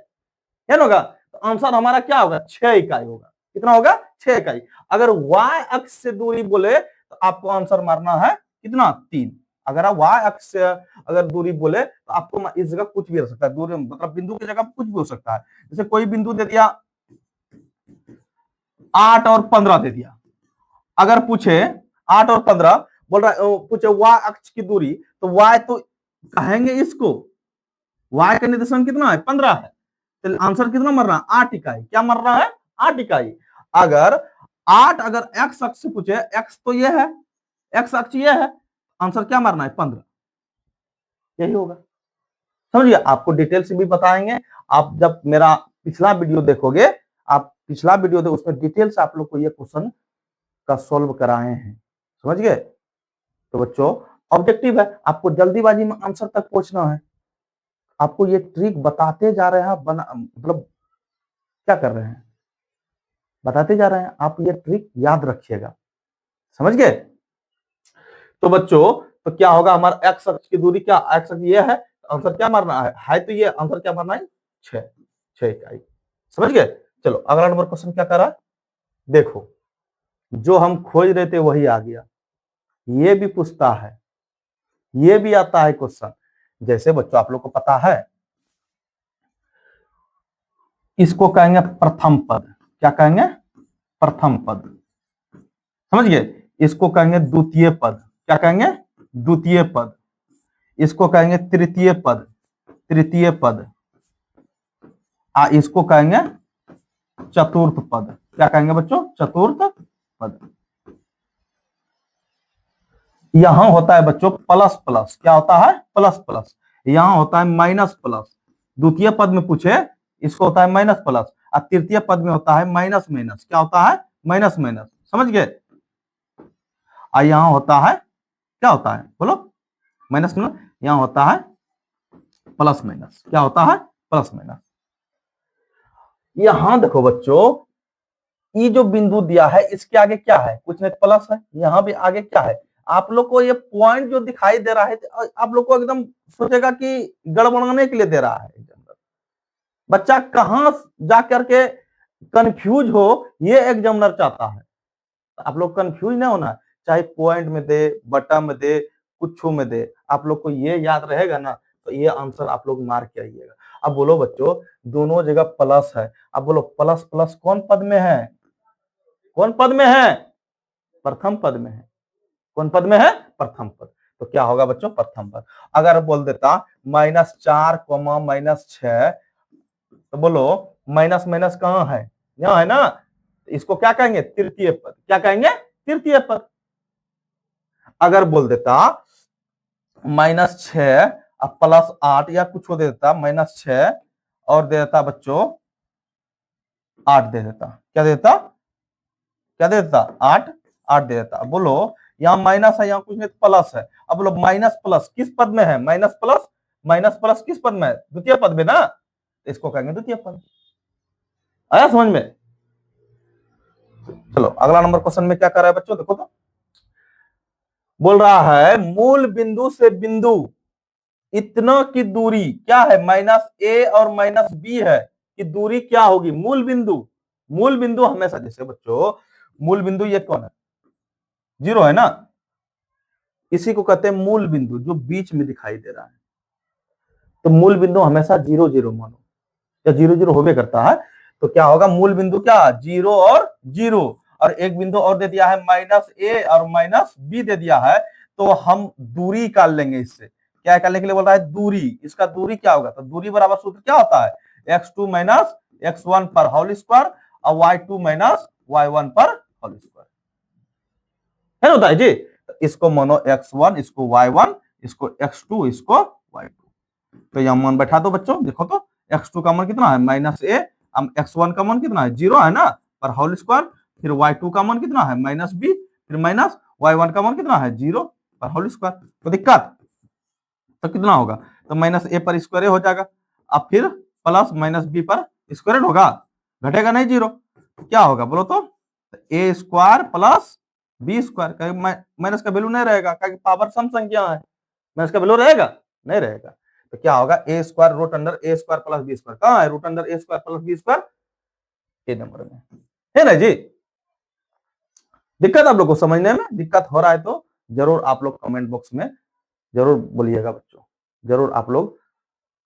है ना, तो आंसर हमारा क्या होगा 6 इकाई होगा। कितना होगा 6 इकाई। अगर वाई अक्ष से दूरी बोले तो आपको आंसर मारना है कितना 3, अगर आप y अक्ष से अगर दूरी बोले तो आपको इस जगह कुछ भी हो सकता है, दूरी मतलब बिंदु की जगह कुछ भी हो सकता है। जैसे कोई बिंदु दे दिया 8 और 15 दे दिया, अगर पूछे 8 और 15 बोल रहा है, पूछे y अक्ष की दूरी, तो y तो कहेंगे इसको, y का निर्देशांक कितना है 15 है, तो आंसर कितना मर रहा है 8 इकाई। क्या मर रहा है 8 इकाई। अगर 8 अगर x अक्ष से पूछे, x तो ये है, x अक्ष ये है, आंसर क्या मारना है 15, यही होगा। समझिए, आपको डिटेल से भी बताएंगे। आप जब मेरा पिछला वीडियो देखोगे, आप पिछला वीडियो दे उसमें डिटेल से आप लोग को ये क्वेश्चन का सॉल्व कराए हैं, समझ गए। तो बच्चों ऑब्जेक्टिव है, आपको जल्दीबाजी में आंसर तक पहुंचना है। आपको ये ट्रिक बताते जा रहे हैं, मतलब क्या कर रहे हैं, बताते जा रहे हैं, आप ये ट्रिक याद रखिएगा, समझ गए। तो बच्चों तो क्या होगा, हमारा एक्स अक्ष की दूरी क्या, एक्स अक्ष ये है, आंसर क्या मारना है तो ये आंसर क्या मारना है 6 इकाई, समझ गए। चलो अगला नंबर क्वेश्चन क्या कर रहा है, देखो जो हम खोज रहे थे वही आ गया। ये भी पूछता है, ये भी आता है क्वेश्चन। जैसे बच्चों आप लोग को पता है, इसको कहेंगे प्रथम पद, क्या कहेंगे प्रथम पद, समझ गए। इसको कहेंगे द्वितीय पद, क्या कहेंगे द्वितीय पद। इसको कहेंगे तृतीय पद, तृतीय पद। इसको कहेंगे चतुर्थ पद, क्या कहेंगे बच्चों चतुर्थ पद। यहां होता है बच्चों प्लस प्लस, क्या होता है प्लस प्लस, यहां होता है माइनस प्लस। द्वितीय पद में पूछे इसको होता है माइनस प्लस, और तृतीय पद में होता है माइनस माइनस, क्या होता है माइनस माइनस, समझ गए। यहां होता है क्या होता है बोलो माइनस माइनस, यहां होता है प्लस माइनस, क्या होता है प्लस माइनस। यहां देखो बच्चों, ये जो बिंदु दिया है इसके आगे क्या है, कुछ नहीं प्लस है, यहां भी आगे क्या है। आप लोग को ये पॉइंट जो दिखाई दे रहा है, आप लोग को एकदम सोचेगा कि गड़बड़ाने के लिए दे रहा है। बच्चा कहां जा करके कंफ्यूज हो, ये एग्जामिनर चाहता है। आप लोग कंफ्यूज ना होना, चाहे पॉइंट में दे, बटन में दे, कुछ में दे, आप लोग को ये याद रहेगा ना, तो ये आंसर आप लोग मार्क करिएगा। अब बोलो बच्चों, दोनों जगह प्लस है, अब बोलो प्लस प्लस कौन पद में है, कौन पद में है प्रथम पद में है, कौन पद में है प्रथम पद। तो क्या होगा बच्चों प्रथम पद। अगर बोल देता -4 -6, तो बोलो माइनस माइनस कहां है, यहां है ना, इसको क्या कहेंगे तृतीय पद, क्या कहेंगे तृतीय पद। अगर बोल देता -6 +8 या कुछ दे देता -6 और दे देता बच्चों 8 दे देता, क्या देता, क्या दे देता 8 8 दे देता। बोलो यहाँ माइनस है, यहाँ कुछ नहीं प्लस है। अब बोलो माइनस प्लस किस पद में है, माइनस प्लस किस पद में है द्वितीय पद में ना, इसको कहेंगे द्वितीय पद। आया समझ में। चलो अगला नंबर क्वेश्चन में क्या कर रहा है बच्चों, देखो तो बोल रहा है मूल बिंदु से बिंदु इतना की दूरी क्या है, -a और -b है कि दूरी क्या होगी मूल बिंदु। मूल बिंदु हमेशा, जैसे बच्चों मूल बिंदु ये कौन है 0 है ना, इसी को कहते हैं मूल बिंदु, जो बीच में दिखाई दे रहा है। तो मूल बिंदु हमेशा 0 0 मानो, या 0 0 होबे करता है। तो क्या होगा मूल बिंदु क्या 0 और 0, और एक बिंदु और दे दिया है -a और -b दे दिया है। तो हम दूरी निकाल लेंगे, इससे क्या निकालने के लिए बोल रहा है दूरी, इसका दूरी क्या होगा, तो दूरी बराबर सूत्र क्या होता है x2 - x1 पर होल स्क्वायर और y2 - y1 पर होल स्क्वायर, है ना होता है जी। तो इसको मानो x1, इसको y1, इसको x2, इसको y2। तो यहां मान बैठा दो बच्चों, देखो तो x2 का मान कितना है -a, x1 का मान कितना है 0 है ना पर होल स्क्वायर, फिर y2 का मान कितना है -b, फिर -y1 का मान कितना है 0 पर होल स्क्वायर। तो दिक्कत तो कितना होगा, तो -a पर स्क्वायर हो जाएगा, अब फिर प्लस -b पर स्क्वायर होगा, घटेगा नहीं 0, क्या होगा बोलो तो a square plus b square, minus का वैल्यू नहीं रहेगा क्योंकि पावर सम संख्या है, माइनस का वैल्यू रहेगा नहीं रहेगा। तो क्या होगा a square root under a square plus b square, कहां है root under a square plus b square, a number में है ना जी। दिक्कत आप लोग को समझने में दिक्कत हो रहा है तो जरूर आप लोग कमेंट बॉक्स में जरूर बोलिएगा बच्चों, जरूर आप लोग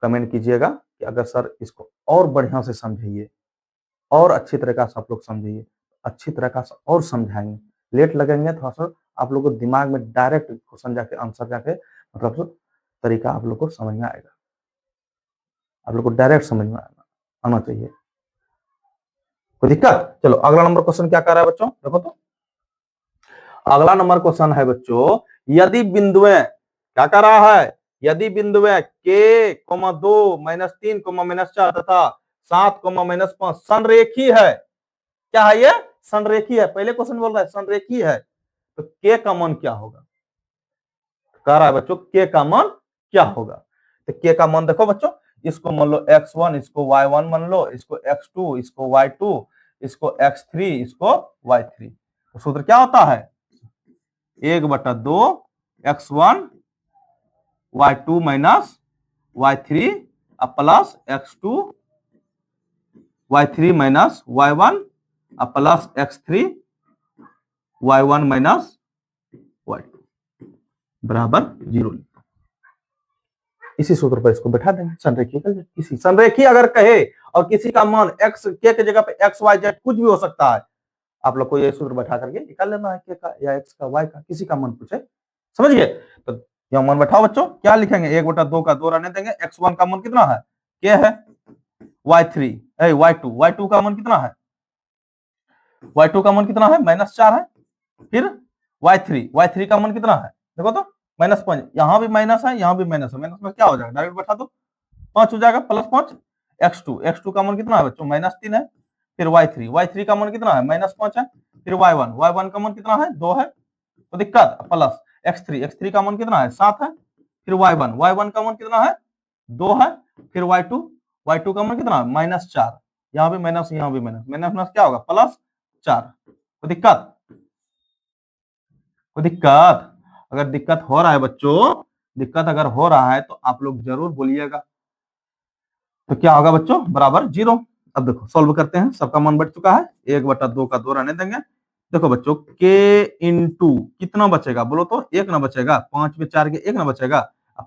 कमेंट कीजिएगा कि अगर सर इसको और बढ़िया से समझिए और अच्छी तरीका से आप लोग समझिए, अच्छी तरीका से और समझाएंगे। लेट लगेंगे थोड़ा सा, आप लोग को दिमाग में डायरेक्ट क्वेश्चन जाके आंसर जाके मतलब तरीका आप लोग को समझ में आएगा, आप लोग को डायरेक्ट समझ में आना चाहिए। कोई दिक्कत? चलो अगला नंबर क्वेश्चन क्या कर रहा है बच्चों, देखो तो अगला नंबर क्वेश्चन है बच्चों, यदि बिंदुएं क्या कर रहा है, यदि बिंदुएं के, 2, -3, -4 तथा 7, -5 संरेखी है। क्या है ये? संरेखी है। पहले क्वेश्चन बोल रहा है संरेखी है, तो के का मान क्या होगा? कह रहा है बच्चों के का मान क्या होगा। तो के का मान देखो बच्चों, इसको मान लो x1, इसको y1 मान लो, इसको x2, इसको y2, इसको x3, इसको y3। तो सूत्र क्या होता है? 1/2 x1 y2 minus y3 plus x2 y3 minus y1 plus x3 y1 minus y2 बराबर 0। इसी सूत्र पर इसको बैठा देंगे, संरेखीय किसी संरेखी अगर कहे और किसी का मान x के जगह पे x y z कुछ भी हो सकता है, आप लोग को ये सूत्र बैठा करके निकाल लेना है, के का या x का y का, किसी का मान पूछे, समझ गए? तो यहां मान बैठाओ बच्चों, क्या लिखेंगे? 1/2 का 2 रहने देंगे, x1 का मान कितना है? के है, y3 y2 का मान कितना है? y2 का मान कितना है? -4 है। फिर y3 का मान कितना है? देखो तो -5, यहां भी माइनस है, यहां भी माइनस है, माइनस में क्या हो जाएगा? डायरेक्ट बैठा दो, 5 हो जाएगा, +5। x2 का मान कितना है बच्चों? -3 है। फिर y3 का मान कितना है? -5 है। फिर y1 का मान कितना है? 2 है। तो दिक्कत प्लस x3 का मान कितना है? 7 है। फिर y1 का मान कितना है? 2 है। फिर y2 का मान कितना है? -4, यहां भी माइनस, यहां भी माइनस, माइनस क्या होगा? +4। तो दिक्कत, कोई दिक्कत? अगर दिक्कत हो रहा है बच्चों, दिक्कत अगर हो रहा है तो आप लोग जरूर बोलिएगा। तो क्या होगा बच्चों? बराबर 0। अब देखो सॉल्व करते हैं, सबका मान बढ़ चुका है, 1/2 का 2 रहने देंगे। देखो बच्चों k इंटू कितना बचेगा बोलो तो? 1 ना बचेगा, 5 में 4 के 1 ना बचेगा,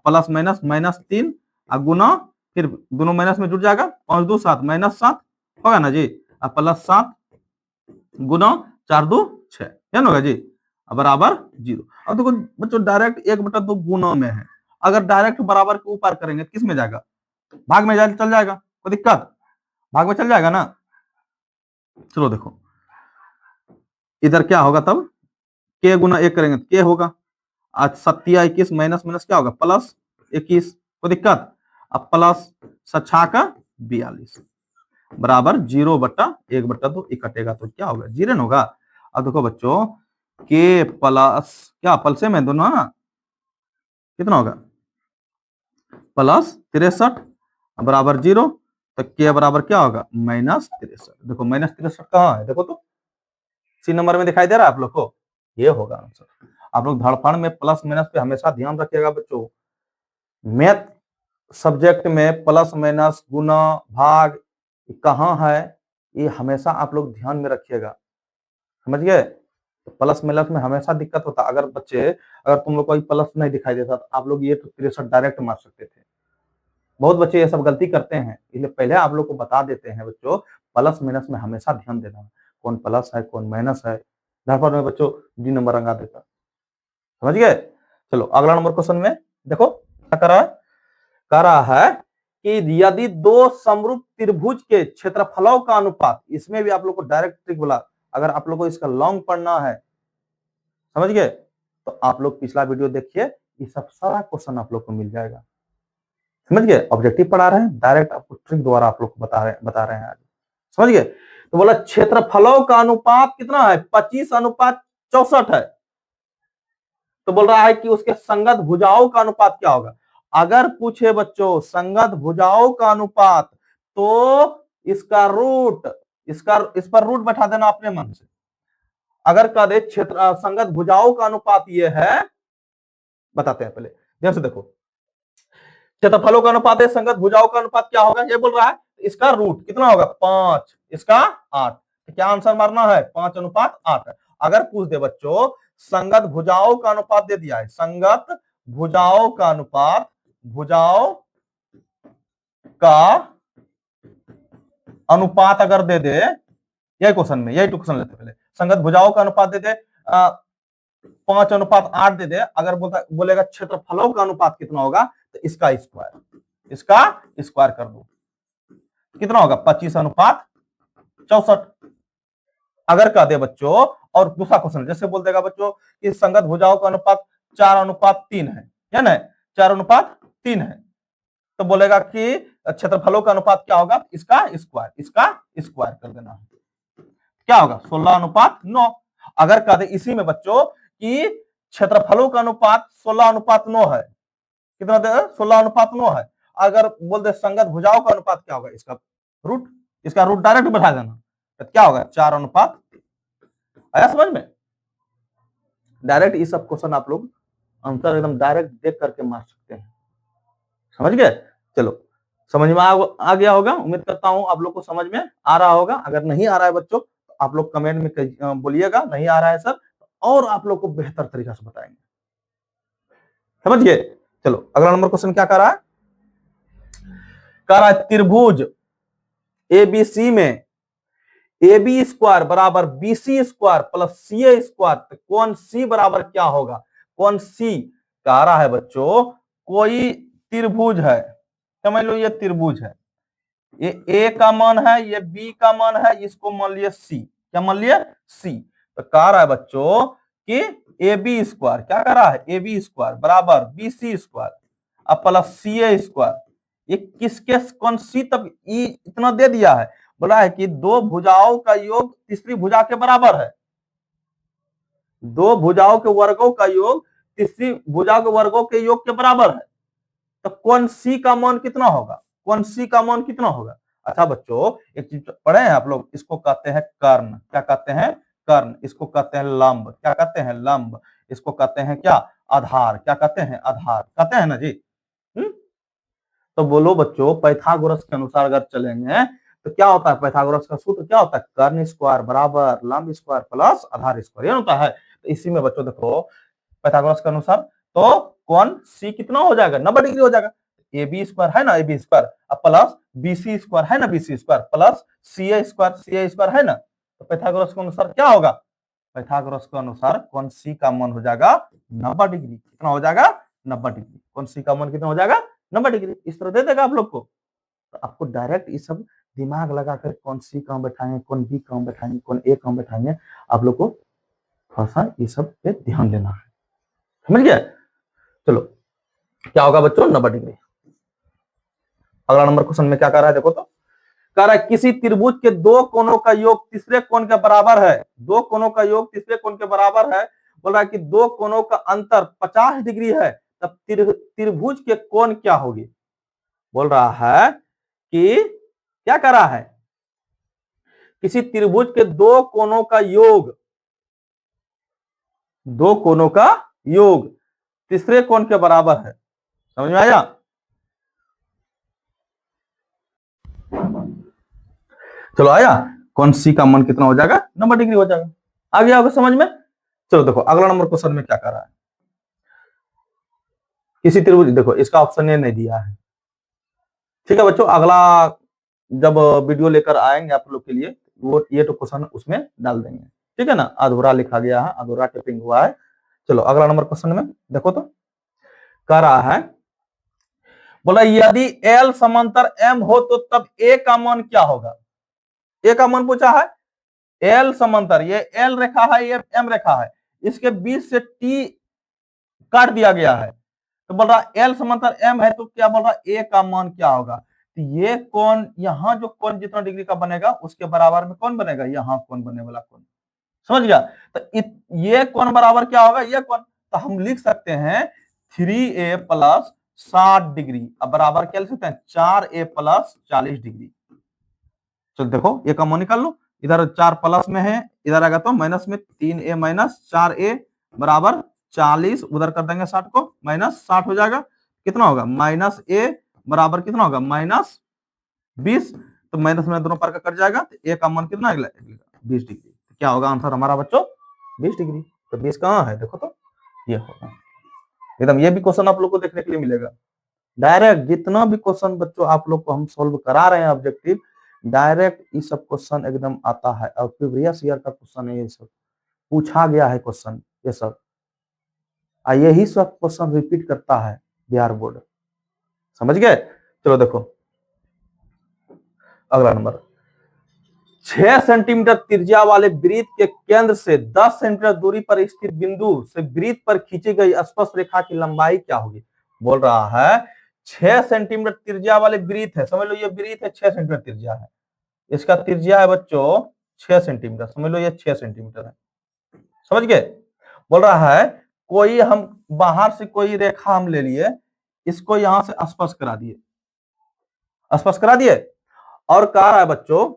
प्लस माइनस -3 गुना, फिर दोनों माइनस में जुड़ जाएगा, 5 2 7 -7 होगा ना जी, +7 गुना 4 2 6, क्या होगा जी, बराबर 0। अब देखो बच्चों डायरेक्ट 1/2 गुना में है, अगर डायरेक्ट बराबर के ऊपर करेंगे तो किस में जाएगा? भाग में चल जाएगा। कोई दिक्कत? भाग में चल जाएगा ना। चलो देखो इधर क्या होगा तब, k गुना 1 करेंगे तो k होगा, आज 7 माइनस माइनस क्या होगा? +21। कोई दिक्कत? अब प्लस 42 बराबर 0/1/2 कटेगा तो क्या होगा? 0 होगा। अब देखो बच्चों k प्लस क्या पलसे में दोनों ना, कितना होगा? +63 बराबर 0, तो k बराबर क्या होगा? -63। देखो -63 कहाँ है? देखो तो सी नंबर में दिखाई दे रहा है आप लोग को, ये होगा आंसर। आप लोग धड़फड़ में प्लस माइनस पे हमेशा ध्यान रखिएगा बच्चों। मैथ सब्जेक्ट में प्लस माइनस गुना भाग कहाँ है, ये हमेशा आप लोग ध्यान में रखिएगा, समझ गए? तो प्लस माइनस में हमेशा दिक्कत होता। अगर बच्चे, अगर तुम लोग को प्लस नहीं दिखाई देता तो आप लोग ये 63 डायरेक्ट मार सकते थे। बहुत बच्चे ये सब गलती करते हैं, इसलिए पहले आप लोग को बता देते हैं बच्चों, प्लस माइनस में हमेशा ध्यान देना, कौन प्लस है कौन माइनस है। धड़पड़ में बच्चों डी नंबर रंगा देता, समझ गए? चलो अगला नंबर क्वेश्चन में देखो क्या कर रहा है, कह रहा है कि यदि दो समरूप त्रिभुज के क्षेत्रफलों का अनुपात, इसमें भी आप लोग को डायरेक्ट ट्रिक बोला, अगर आप लोग को इसका लॉन्ग पढ़ना है, समझ गए, तो आप लोग पिछला वीडियो देखिए, ये सब सारा क्वेश्चन आप लोग को मिल जाएगा, समझ गए? ऑब्जेक्टिव पढ़ा रहे हैं, डायरेक्ट आपको ट्रिक द्वारा आप लोग को बता रहे हैं आज, समझ गए? तो बोला क्षेत्रफलों का अनुपात कितना है? 25:64 है। तो बोल रहा है कि उसके संगत भुजाओं का अनुपात क्या होगा। अगर पूछे बच्चों संगत भुजाओं का अनुपात, तो इसका रूट, इस पर रूट बैठा देना अपने मन से। अगर कह दे क्षेत्र संगत भुजाओं का अनुपात ये है, बताते हैं पहले ध्यान से देखो, क्षेत्रफलों का अनुपात है, संगत भुजाओं का अनुपात क्या होगा ये बोल रहा है, इसका रूट कितना होगा? 5, इसका 8। तो क्या आंसर मारना है? 5:8। अगर पूछ दे बच्चों संगत भुजाओं का अनुपात दे दिया है, संगत भुजाओं का अनुपात, भुजाओं का अनुपात अगर दे दे, यही क्वेश्चन में, यही क्वेश्चन लेते पहले, संगत भुजाओं का अनुपात दे दे 5:8 दे दे, अगर बोलेगा क्षेत्रफलों का अनुपात कितना होगा, तो इसका स्क्वायर कर दो, कितना होगा 25:64। अगर कह दे बच्चों, और दूसरा क्वेश्चन जैसे बोल देगा बच्चों कि संगत भुजाओं का अनुपात 4:3 है ना, 4:3 है, तो बोलेगा कि क्षेत्रफलों का अनुपात क्या होगा, इसका स्क्वायर कर देना है, क्या होगा 16:9। अगर कह दे इसी में बच्चों कि क्षेत्रफलों का अनुपात 16:9 है, कितना दे 16:9 है, अगर बोल दे संगत भुजाओं का अनुपात क्या होगा, इसका रूट डायरेक्ट बढ़ा देना, तो क्या होगा 4:। आया समझ में? डायरेक्ट ये सब क्वेश्चन आप लोग आंसर एकदम डायरेक्ट देख करके मार सकते हैं, समझ गए? चलो, समझ में आ गया होगा, उम्मीद करता हूं आप लोग को समझ में आ रहा होगा। अगर नहीं आ रहा है बच्चों, तो आप लोग कमेंट में बोलिएगा नहीं आ रहा है सर, और आप लोग को बेहतर तरीका से बताएंगे, समझ गए? चलो, अगला नंबर क्वेश्चन क्या कर रहा है, त्रिभुज एबीसी में AB स्क्वायर बराबर BC square plus CA square, तो कौन C बराबर क्या होगा, कौन C कह रहा है बच्चों, कोई त्रिभुज है, समझ लो ये त्रिभुज है, ये A का मान है, ये B का मान है, इसको मान लिया C, क्या मान लिया C, तो कह रहा है बच्चों कि AB स्क्वायर, क्या कह रहा है AB स्क्वायर बराबर BC स्क्वायर अब प्लस CA स्क्वायर, ये किसके कौन C तक इतना दे दिया है, बोला है कि दो भुजाओं का योग तीसरी भुजा के बराबर है, दो भुजाओं के वर्गों का योग तीसरी भुजा के वर्गों के योग के बराबर है, तो कौन सी का मान कितना होगा, कौन सी का मान कितना होगा। अच्छा बच्चों, एक चीज पढ़े हैं आप लोग, इसको कहते हैं कर्ण, क्या कहते हैं कर्ण, इसको कहते हैं लंब, क्या कहते हैं लंब, इसको कहते हैं क्या आधार, क्या कहते हैं आधार, कहते हैं ना जी। तो बोलो बच्चों, पाइथागोरस के अनुसार अगर चलेंगे तो क्या होता है, पाइथागोरस का सूत्र क्या होता है, कर्ण स्क्वायर बराबर लंब स्क्वायर प्लस आधार स्क्वायर, ये होता है। तो इसी में बच्चों देखो पाइथागोरस के अनुसार, तो कौन सी कितना हो जाएगा 90 डिग्री हो जाएगा, AB स्क्वायर है ना AB स्क्वायर अब प्लस BC स्क्वायर है ना BC square plus CA square है ना, तो पाइथागोरस के अनुसार क्या होगा, पाइथागोरस के अनुसार कौन सी का मान हो जाएगा 90 डिग्री, कितना हो जाएगा 90 डिग्री, कौन सी का मान कितना हो जाएगा 90 डिग्री, इस तरह दे देगा आप लोग को। तो आपको डायरेक्ट ये सब दिमाग लगाकर कौन सी कहाँ बैठाएंगे, कौन बी कहाँ बैठाएंगे, कौन ए कहाँ बैठाएंगे, आप लोग को थोड़ा सा ये सब पे ध्यान देना है, समझ गया? चलो, क्या होगा बच्चों 90 डिग्री। अगला नंबर क्वेश्चन में क्या कर रहा है देखो, तो कह रहा है किसी त्रिभुज के दो कोणों का योग तीसरे कोण के बराबर है, दो कोणों का योग तीसरे कोण के बराबर है, बोल रहा है कि दो कोणों का अंतर 50 डिग्री है, तब त्रिभुज के कोण क्या होगी, बोल रहा है कि क्या कर रहा है, किसी त्रिभुज के दो कोणों का योग, दो कोणों का योग तीसरे कोण के बराबर है, समझ में आया? चलो आया, कौन सी का मान कितना हो जाएगा 90 डिग्री हो जाएगा, आ गया होगा समझ में? चलो देखो अगला नंबर क्वेश्चन में क्या कर रहा है, किसी त्रिभुज, देखो इसका ऑप्शन ए नहीं दिया है, ठीक है बच्चों, अगला जब वीडियो लेकर आएंगे आप लोग के लिए, वो ये तो क्वेश्चन उसमें डाल देंगे, ठीक है ना, अधूरा लिखा गया है, अधूरा टिपिंग हुआ है। चलो अगला नंबर क्वेश्चन में देखो, तो कह रहा है, बोला यदि L समांतर M हो तो तब A का मान क्या होगा, A का मान पूछा है, L समांतर, ये L रेखा है, ये M रेखा है, इसके बीच से T काट दिया गया है, तो बोल रहा L समांतर M है, तो क्या बोल रहा A का मान क्या होगा, तो ये कौन, यहाँ जो कौन जितना डिग्री का बनेगा उसके बराबर में कौन बनेगा, यहाँ कौन बने वाला कौन, समझ गया? तो ये कौन बराबर क्या होगा, ये कौन, तो हम लिख सकते हैं 3A प्लस 60 डिग्री, अब बराबर क्या लिख सकते हैं 4A प्लस 40 डिग्री। चलो देखो ये का मान निकाल लो, इधर 4 प्लस में है, इधर आएगा तो माइनस में 3A माइनस 4A बराबर 40, उधर कर देंगे 60 को, माइनस 60 हो जाएगा, कितना होगा माइनस A बराबर कितना होगा माइनस 20, तो माइनस में दोनों पर का कट जाएगा, तो A का मान कितना अगला 20 डिग्री, क्या होगा आंसर हमारा बच्चों 20 डिग्री। तो 20 कहाँ है देखो, तो ये होगा, एकदम। ये भी क्वेश्चन आप लोग को देखने के लिए मिलेगा डायरेक्ट। जितना भी क्वेश्चन बच्चों आप लोग को हम सोल्व करा रहे हैं ऑब्जेक्टिव, डायरेक्ट ये सब क्वेश्चन एकदम आता है। और प्रीवियस ईयर का क्वेश्चन है, ये सब पूछा गया है क्वेश्चन, ये सब यही सब क्वेश्चन रिपीट करता है बिहार बोर्ड। समझ गए? चलो देखो अगला नंबर। 6 सेंटीमीटर त्रिज्या वाले वृत्त के केंद्र से 10 सेंटीमीटर दूरी पर स्थित बिंदु से वृत्त पर खींची गई स्पर्श रेखा की लंबाई क्या होगी? बोल रहा है 6 सेंटीमीटर त्रिज्या वाले वृत्त है, समझ लो ये वृत्त है, 6 सेंटीमीटर त्रिज्या है, इसका त्रिज्या है बच्चों 6 सेंटीमीटर, समझ लो ये 6 सेंटीमीटर है। समझ गए? बोल रहा है कोई हम बाहर से कोई रेखा हम ले लिए, इसको यहां से स्पर्श करा दिए, स्पर्श करा दिए, और कह रहा है बच्चों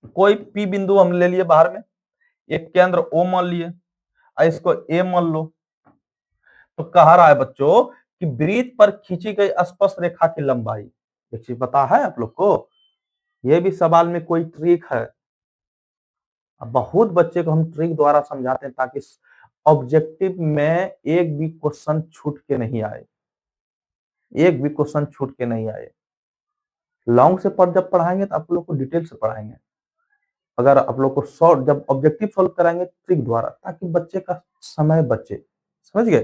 कोई पी बिंदु हम ले लिए बाहर में, एक केंद्र ओ मान लिए, इसको ए मान लो। तो कह रहा है बच्चों कि वृत्त पर खींची गई स्पर्श रेखा की लंबाई। एक चीज पता है आप लोग को, यह भी सवाल में कोई ट्रिक है। अब बहुत बच्चे को हम ट्रिक द्वारा समझाते हैं ताकि ऑब्जेक्टिव में एक भी क्वेश्चन छूट के नहीं आए, एक भी क्वेश्चन छूट के नहीं आए। लॉन्ग से जब पढ़ाएंगे तो आप लोग को डिटेल से पढ़ाएंगे। अगर आप लोग को शॉर्ट जब ऑब्जेक्टिव सॉल्व कराएंगे ट्रिक द्वारा, ताकि बच्चे का समय बचे। समझ गए?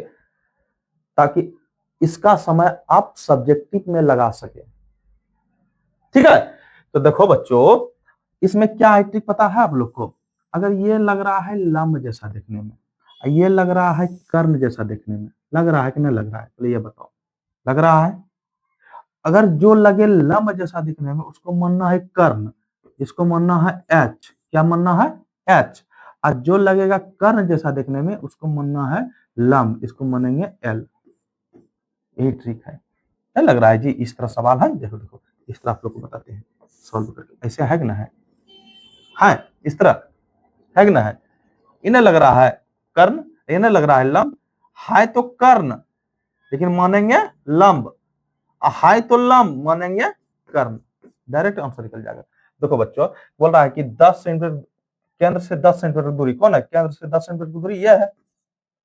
ताकि इसका समय आप सब्जेक्टिव में लगा सके। ठीक है? तो देखो बच्चों इसमें क्या है ट्रिक पता है आप लोग को? अगर ये लग रहा है लंब जैसा देखने में, ये लग रहा है कर्ण जैसा देखने में, लग रहा है कि नहीं लग रहा है? तो ये बताओ, लग रहा है? अगर जो लगे लंब जैसा दिखने में उसको मानना है कर्ण, इसको मानना है एच। क्या मानना है? एच। और जो लगेगा कर्ण जैसा देखने में उसको मानना है लंब, इसको मानेंगे एल। यही ट्रिक है। क्या लग रहा है जी? इस तरह सवाल है, देखो देखो इस तरह आप लोग को बताते हैं सॉल्व करके। ऐसे है कि ना है? इस तरह है कि ना है? इन्हें लग रहा है कर्ण, इन्हें लग रहा है लंब। है तो कर्ण लेकिन मानेंगे लंब, हाई तो लंब मानेंगे कर्ण। डायरेक्ट आंसर निकल जाएगा। देखो बच्चों बोल रहा है कि 10 सेंटीमीटर केंद्र से 10 सेंटीमीटर दूरी, कौन है केंद्र से 10 सेंटीमीटर की दूरी? ये है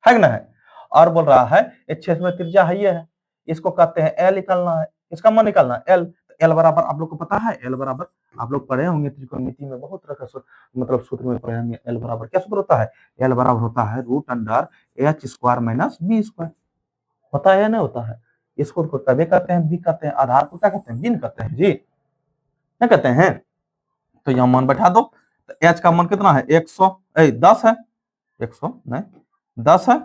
कि ना है? और बोल रहा है 6 सेंटीमीटर त्रिज्या है, ये है, इसको कहते हैं एल निकालना है, इसका मान निकालना है एल। एल बराबर आप लोग को पता है, एल बराबर आप लोग पढ़े होंगे त्रिकोणमिति में, बहुत तरह का मतलब सूत्र में पढ़े होंगे। एल बराबर क्या सूत्र होता है? एल बराबर होता है root under H square minus B square. होता है या नहीं होता है? इसको कभी कहते हैं, बी कहते हैं, आधार को क्या कहते हैं? बिन कहते हैं जी, क्या कहते हैं? तो यहां मान बैठा दो। तो एच का मान कितना है? 100 10 है, 100 नहीं 10 है।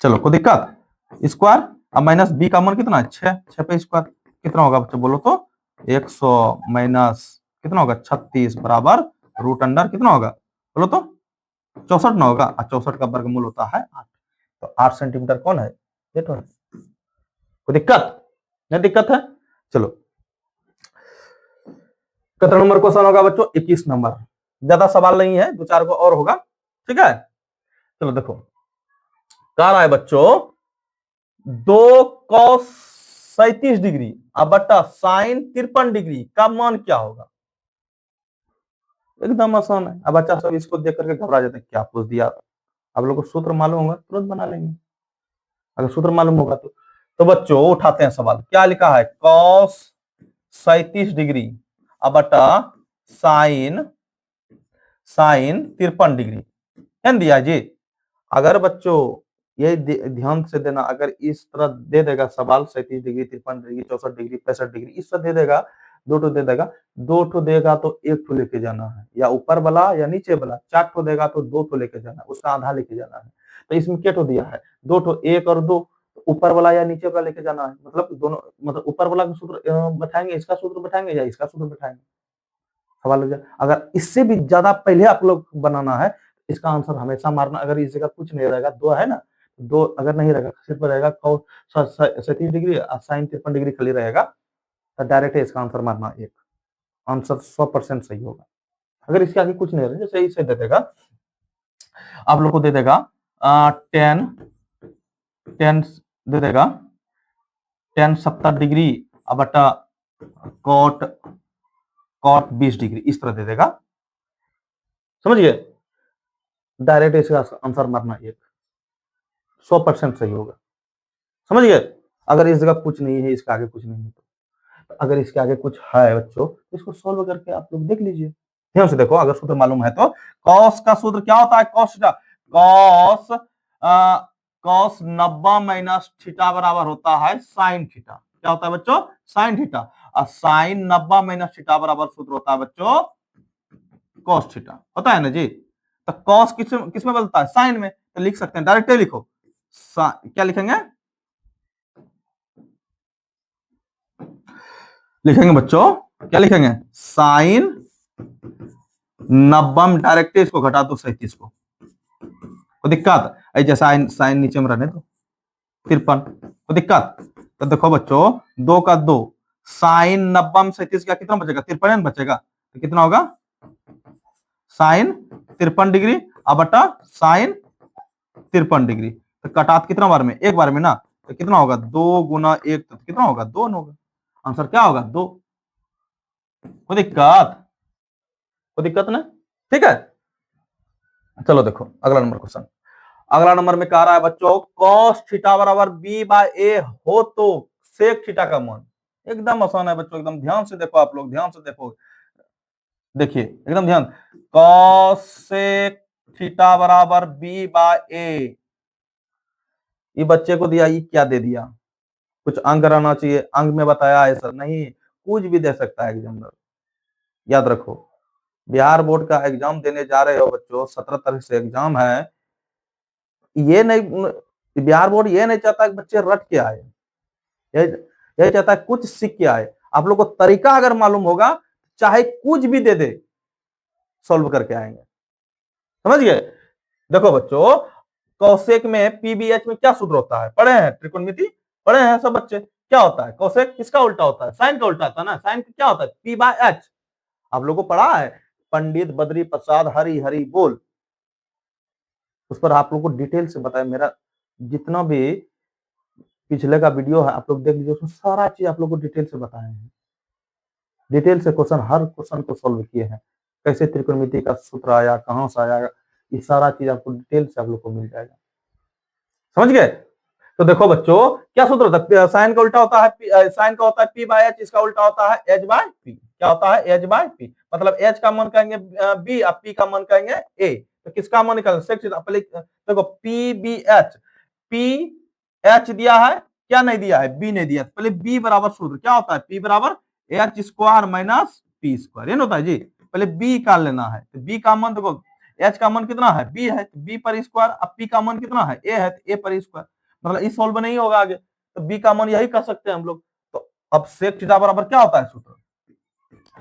चलो कोई दिक्कत? स्क्वायर अब माइनस बी का मान कितना है? 6, 6 पे स्क्वायर कितना होगा बच्चों बोलो तो? 100 माइनस कितना होगा? 36 बराबर रूट अंडर कितना होगा बोलो तो? 64 ना होगा, 64 का वर्गमूल होता है 8। तो 8 सेंटीमीटर कौन है? ये तो है। कोई दिक्कत? नहीं दिक्कत है? चलो कितना नंबर क्वेश्चन होगा बच्चों? 21 नंबर। ज्यादा सवाल नहीं है, 2-4 को और होगा। ठीक है? चलो देखो कह रहा है बच्चों 2 कॉस 37 डिग्री अब बट्टा साइन 53 डिग्री का मान क्या होगा? एकदम आसान है। अब बच्चा सब इसको देख करके घबरा जाते हैं, क्या पूछ दिया। आप लोग को सूत्र मालूम होगा तुरंत बना लेंगे, अगर सूत्र मालूम होगा तो बच्चों उठाते हैं सवाल। क्या लिखा है? कॉस 37 डिग्री अब बटा साइन 53 डिग्री है दिया जी। अगर बच्चों ये ध्यान से देना, अगर इस तरह दे देगा सवाल 37 डिग्री 53 डिग्री 64 डिग्री 65 डिग्री इस तरह दे देगा, 2 ठो दे देगा, 2 ठो देगा तो 1 ठो लेके जाना है, या ऊपर वाला या नीचे वाला। 4 ठो देगा तो 2 ठो लेके जाना है, उसका आधा लेके जाना है। तो इसमें क्या ठो दिया है? 2 ठो, 1 और 2, ऊपर वाला या नीचे वाला लेके जाना है। मतलब दोनों, मतलब ऊपर वाला का सूत्र बैठाएंगे, इसका सूत्र बैठाएंगे या इसका सूत्र बैठाएंगे, सवाल हो जाए। अगर इससे भी ज्यादा पहले आप लोग बनाना है, इसका आंसर हमेशा मारना। अगर इस जगह कुछ नहीं रहेगा, 2 है ना, 2 अगर नहीं रहेगा, सिर्फ रहेगा 37 डिग्री साइन 53 डिग्री खाली रहेगा, तो डायरेक्ट इसका आंसर मारना 1। आंसर 100% सही होगा। अगर इसके आगे कुछ नहीं रहेगा, जैसे इसे दे देगा आप लोग को, दे देगा 10 दे देगा 70 डिग्री अब बटा कॉट 20 डिग्री, इस तरह दे देगा। समझिए? डायरेक्ट इसका आंसर मारना 1। 100% सही होगा। समझ गए? अगर इस जगह कुछ नहीं है, इसके आगे कुछ नहीं है, तो अगर इसके आगे कुछ है बच्चों, तो इसको सोल्व करके आप लोग देख लीजिए। ध्यान से देखो, अगर सूत्र मालूम है तो कॉस का सूत्र क्या होता है? Cos cos cos 90 minus theta बराबर होता है साइन थीटा। क्या होता है बच्चों? Sine theta. और साइन 90 माइनस थीटा बराबर सूत्र होता है बच्चों कॉस थीटा। होता है ना जी? तो कॉस किस में बदलता है? साइन में। तो लिख सकते हैं, डायरेक्ट लिखो। क्या लिखेंगे? लिखेंगे बच्चों, क्या लिखेंगे? साइन 90, डायरेक्ट इसको घटा दो 37 को, कोई दिक्कत? ऐसे साइन साइन नीचे में रहने दो, 53, कोई दिक्कत? तो देखो बच्चों, 2 का 2, साइन 90 में 37 का कितना बचेगा? 53 बचेगा। तो कितना होगा? साइन 53 डिग्री अब बटा साइन 53 डिग्री। तो कटात कितना बार में? एक बार में ना। तो कितना होगा? 2 गुना 1, तो कितना होगा? 2 होगा। आंसर क्या होगा? 2। कोई दिक्कत? कोई दिक्कत ना? ठीक है, चलो देखो अगला नंबर क्वेश्चन। अगला नंबर में कह रहा है बच्चों, cos थीटा बराबर b बाय ए हो तो sec थीटा का मान। एकदम आसान है बच्चों, एकदम ध्यान से देखो, आप लोग ध्यान से देखो, देखिए एकदम ध्यान। cos sec थीटा बराबर b बाय ए, ये बच्चे को दिया, ये क्या दे दिया? कुछ अंक रहना चाहिए, अंक में बताया है सर? नहीं, कुछ भी दे सकता है एग्जामिनर, याद रखो। बिहार बोर्ड का एग्जाम देने जा रहे हो बच्चों, 17 तारीख से एग्जाम है। ये नहीं, बिहार बोर्ड ये नहीं चाहता कि बच्चे रट के आए, ये चाहता है कुछ सीख के आए। आप लोग को तरीका अगर मालूम होगा, चाहे कुछ भी दे दे, सॉल्व करके आएंगे। समझ गए? देखो बच्चों, कौशेक में पीबीएच में क्या सूत्र होता है? पढ़े हैं त्रिकोणमिति, पढ़े हैं सब बच्चे? क्या होता है कौशेक? किसका उल्टा होता है? साइन का उल्टा होता है ना। साइन क्या होता है? P by H. आप लोगों को पढ़ा है, पंडित बद्री प्रसाद हरि हरि बोल, उस पर आप लोग को डिटेल से बताया। मेरा जितना भी पिछले का वीडियो है आप लोग देख लीजिए, उसमें सारा चीज आप लोग को डिटेल से बताए हैं। डिटेल से क्वेश्चन, हर क्वेश्चन को सॉल्व किए हैं। कैसे त्रिकोणमिति का सूत्र आया, कहां से आया, ये सारा चीज आपको डिटेल से आप लोग को मिल जाएगा। समझ गए? तो देखो बच्चों, क्या सूत्र होता है? साइन का उल्टा होता है, साइन का होता है पी बाय एच, इसका उल्टा होता है एच बाय पी। क्या होता है? H by P. मतलब एच का मान कहेंगे बी और पी का मान कहेंगे ए। तो किसका मान निकालेंगे? पहले देखो, P B H, P H दिया है, क्या नहीं दिया है? बी नहीं दिया। पहले बी बराबर सूत्र क्या होता है? पी बराबर H square minus P square, ये होता है जी। पहले बी का लेना है, तो बी का मान देखो, एच का मान कितना है? बी है, बी पर स्क्वायर। अब पी का मान कितना है? ए है, तो ए पर स्क्वायर। मतलब इस सॉल्व नहीं होगा आगे, तो बी का मान यही कर सकते हैं हम लोग। तो अब सेक थीटा बराबर क्या होता है सूत्र?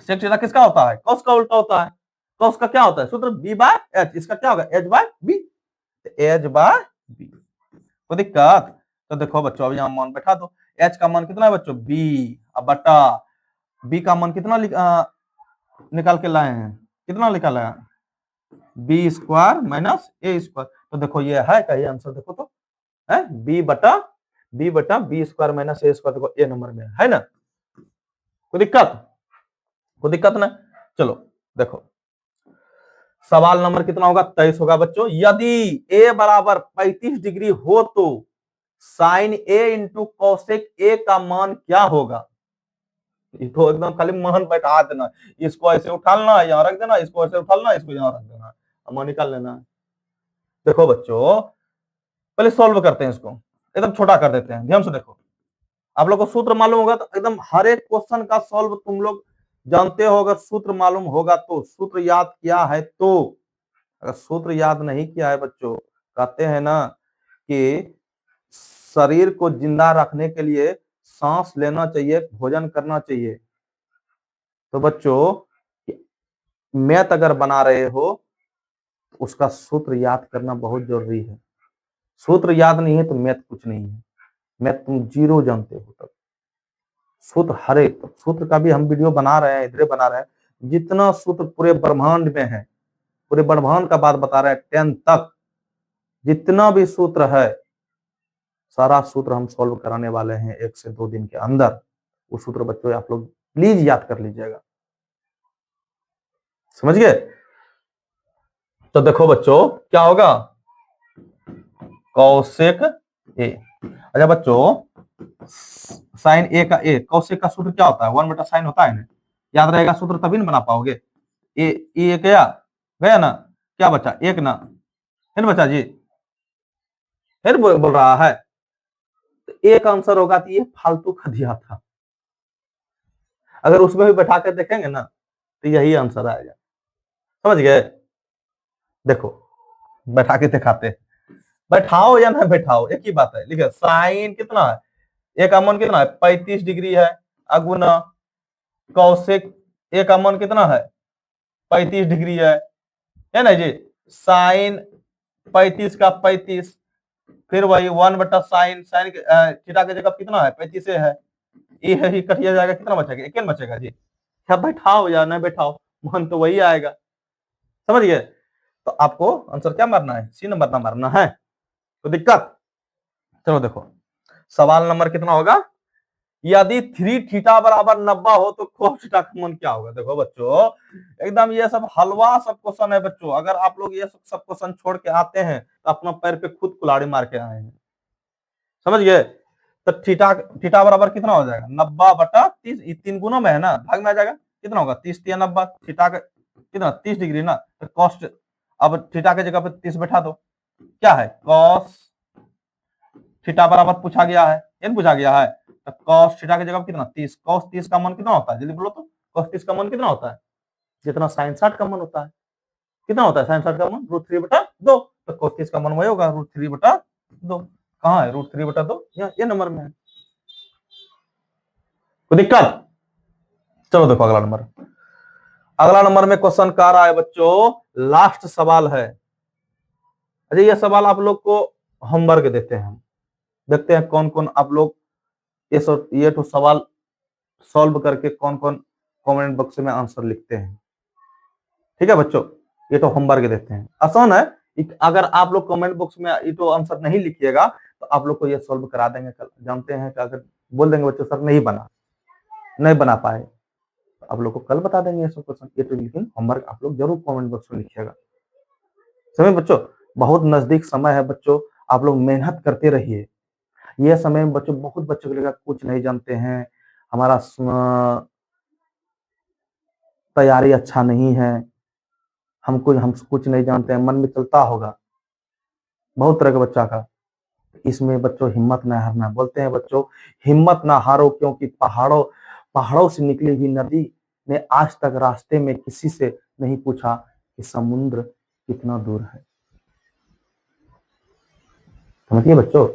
सेक थीटा किसका होता है? कॉस का उल्टा होता है। कॉस का क्या होता है सूत्र? B by H. इसका क्या होगा? H by B. H by B, कोई दिक्कत? तो देखो बच्चों, अब यहाँ मान बैठा दो। एच का मान कितना है बच्चों? बी। अब बटा बी का मान कितना निकाल के लाए हैं? कितना निकाला है? बी स्क्वायर माइनस ए स्क्वायर। तो देखो ये है क्या? ये आंसर देखो तो है बी बटा बी स्क्वायर माइनस ए स्क्वायर। देखो ए नंबर में है ना? कोई दिक्कत? कोई दिक्कत ना? चलो देखो, सवाल नंबर कितना होगा? 23 होगा बच्चों। यदि ए बराबर 35 डिग्री हो तो sine A into cosec A का मान क्या होगा? ये तो एकदम खाली मान बैठा देना, इसको ऐसे उठाना, यहाँ रख देना, इसको ऐसे उठाना, इसको यहाँ रख देना, मान निकाल लेना। देखो बच्चों, पहले सॉल्व करते हैं इसको, एकदम छोटा कर देते हैं। ध्यान से देखो, आप लोग को सूत्र मालूम होगा तो एकदम हर एक क्वेश्चन का सॉल्व तुम लोग जानते हो। अगर सूत्र मालूम होगा तो, सूत्र याद किया है तो। अगर सूत्र याद नहीं किया है बच्चों, कहते हैं ना कि शरीर को जिंदा रखने के लिए सांस लेना चाहिए, भोजन करना चाहिए। तो बच्चों, मैथ अगर बना रहे हो, उसका सूत्र याद करना बहुत जरूरी है। सूत्र याद नहीं है तो मैथ कुछ नहीं है, मैथ तुम जीरो जानते हो तब। सूत्र हर एक सूत्र का भी हम वीडियो बना रहे हैं, इधर बना रहे हैं। जितना सूत्र पूरे ब्रह्मांड में है, पूरे ब्रह्मांड का बात बता रहे हैं, 10 तक जितना भी सूत्र है, सारा सूत्र हम सॉल्व कराने वाले हैं 1 से 2 दिन के अंदर। वो सूत्र बच्चों आप लोग प्लीज याद कर लीजिएगा। समझ गए? तो देखो बच्चों क्या होगा, कौशिक ए। अच्छा बच्चों, साइन ए का ए, कौशिक का सूत्र क्या होता है? 1/sin होता है ना, याद रहेगा सूत्र तभी ना बना पाओगे। ए गया गया ना, क्या बचा? एक ना, है ना बच्चा जी, फिर बोल रहा है तो एक आंसर होगा, तो ये फालतू का दिया था। अगर उसमें भी बैठा कर देखेंगे ना तो यही आंसर आएगा, समझ गए? देखो बैठा के दिखाते हैं, बैठाओ या ना बैठाओ एक ही बात है। लिखे साइन कितना है, ए का मान कितना है? 35 डिग्री है। अगुना कौशिक ए का मान कितना है? 35 डिग्री है ना जी। साइन 35 का 35, फिर वही 1/sin, साइन थीटा की जगह कितना है? 35 है। ये है ही कटिया जाएगा, कितना बचेगा? एक बचेगा जी। क्या बैठाओ या ना बैठाओ, मान तो वही आएगा, समझ गए? तो आपको आंसर क्या मारना है? सी नंबर ना मारना है, तो दिक्कत। चलो देखो सवाल नंबर कितना होगा, यदि 3 थीटा बराबर 90 हो तो cos थीटा का मान क्या होगा? देखो बच्चों एकदम ये सब हलवा सब क्वेश्चन है बच्चों। अगर आप लोग ये सब क्वेश्चन छोड़ के आते हैं तो अपना पैर पे खुद कुल्हाड़ी मार के आए हैं, समझ गए? तो थीटा थीटा बराबर कितना हो जाएगा? 90/30, ये 3 गुना में है ना, भाग में आ जाएगा, कितना होगा? 30 या 90, थीटा का कितना? 30 डिग्री ना, तो कॉस्ट, अब थीटा के जगह पे 30 बैठा दो, क्या है? कॉस थीटा बराबर पूछा गया है, एन पूछा गया है, तो कॉस थीटा की जगह कितना? 30। कॉस 30 का मान कितना होता है? जल्दी बोलो तो, कॉस 30 का मान कितना होता है? जितना साइन 60 का मान होता है। कितना होता है साइन 60 का मान? √3/2। तो कॉस 30 का मान वही होगा, √3/2। कहाँ है √3/2? ये नंबर में है, कोई दिक्कत? चलो देखो अगला नंबर। अगला नंबर में क्वेश्चन क्या रहा है बच्चों? लास्ट सवाल है। अच्छा ये सवाल आप लोग को होमवर्क देते हैं, देखते हैं कौन कौन आप लोग ये तो सवाल सॉल्व करके कौन कौन कमेंट बॉक्स में आंसर लिखते हैं। ठीक है बच्चों, ये तो होमवर्क देते हैं, आसान है। अगर आप लोग कमेंट बॉक्स में ये तो आंसर नहीं लिखिएगा तो आप लोग को ये सॉल्व करा देंगे कल। जानते हैं कि अगर बोल देंगे बच्चों सर नहीं बना पाए, तो आप लोग को कल बता देंगे ये सब क्वेश्चन। ये तो लेकिन होमवर्क आप लोग जरूर कमेंट बॉक्स में लिखिएगा। समय बच्चों बहुत नजदीक समय है बच्चों, आप लोग मेहनत करते रहिए। यह समय में बच्चों बहुत बच्चों को लगेगा कुछ नहीं जानते हैं, हमारा तैयारी अच्छा नहीं है, हम कुछ नहीं जानते हैं, मन में चलता होगा बहुत तरह के बच्चा का। इसमें बच्चों हिम्मत ना हारना, बोलते हैं बच्चों हिम्मत ना हारो, क्योंकि पहाड़ों से निकली हुई नदी ने आज तक रास्ते में किसी से नहीं पूछा कि समुद्र कितना दूर है। समझिए बच्चों।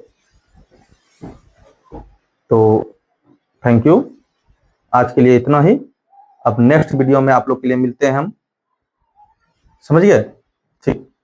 तो थैंक यू, आज के लिए इतना ही। अब नेक्स्ट वीडियो में आप लोग के लिए मिलते हैं हम, समझिए? ठीक।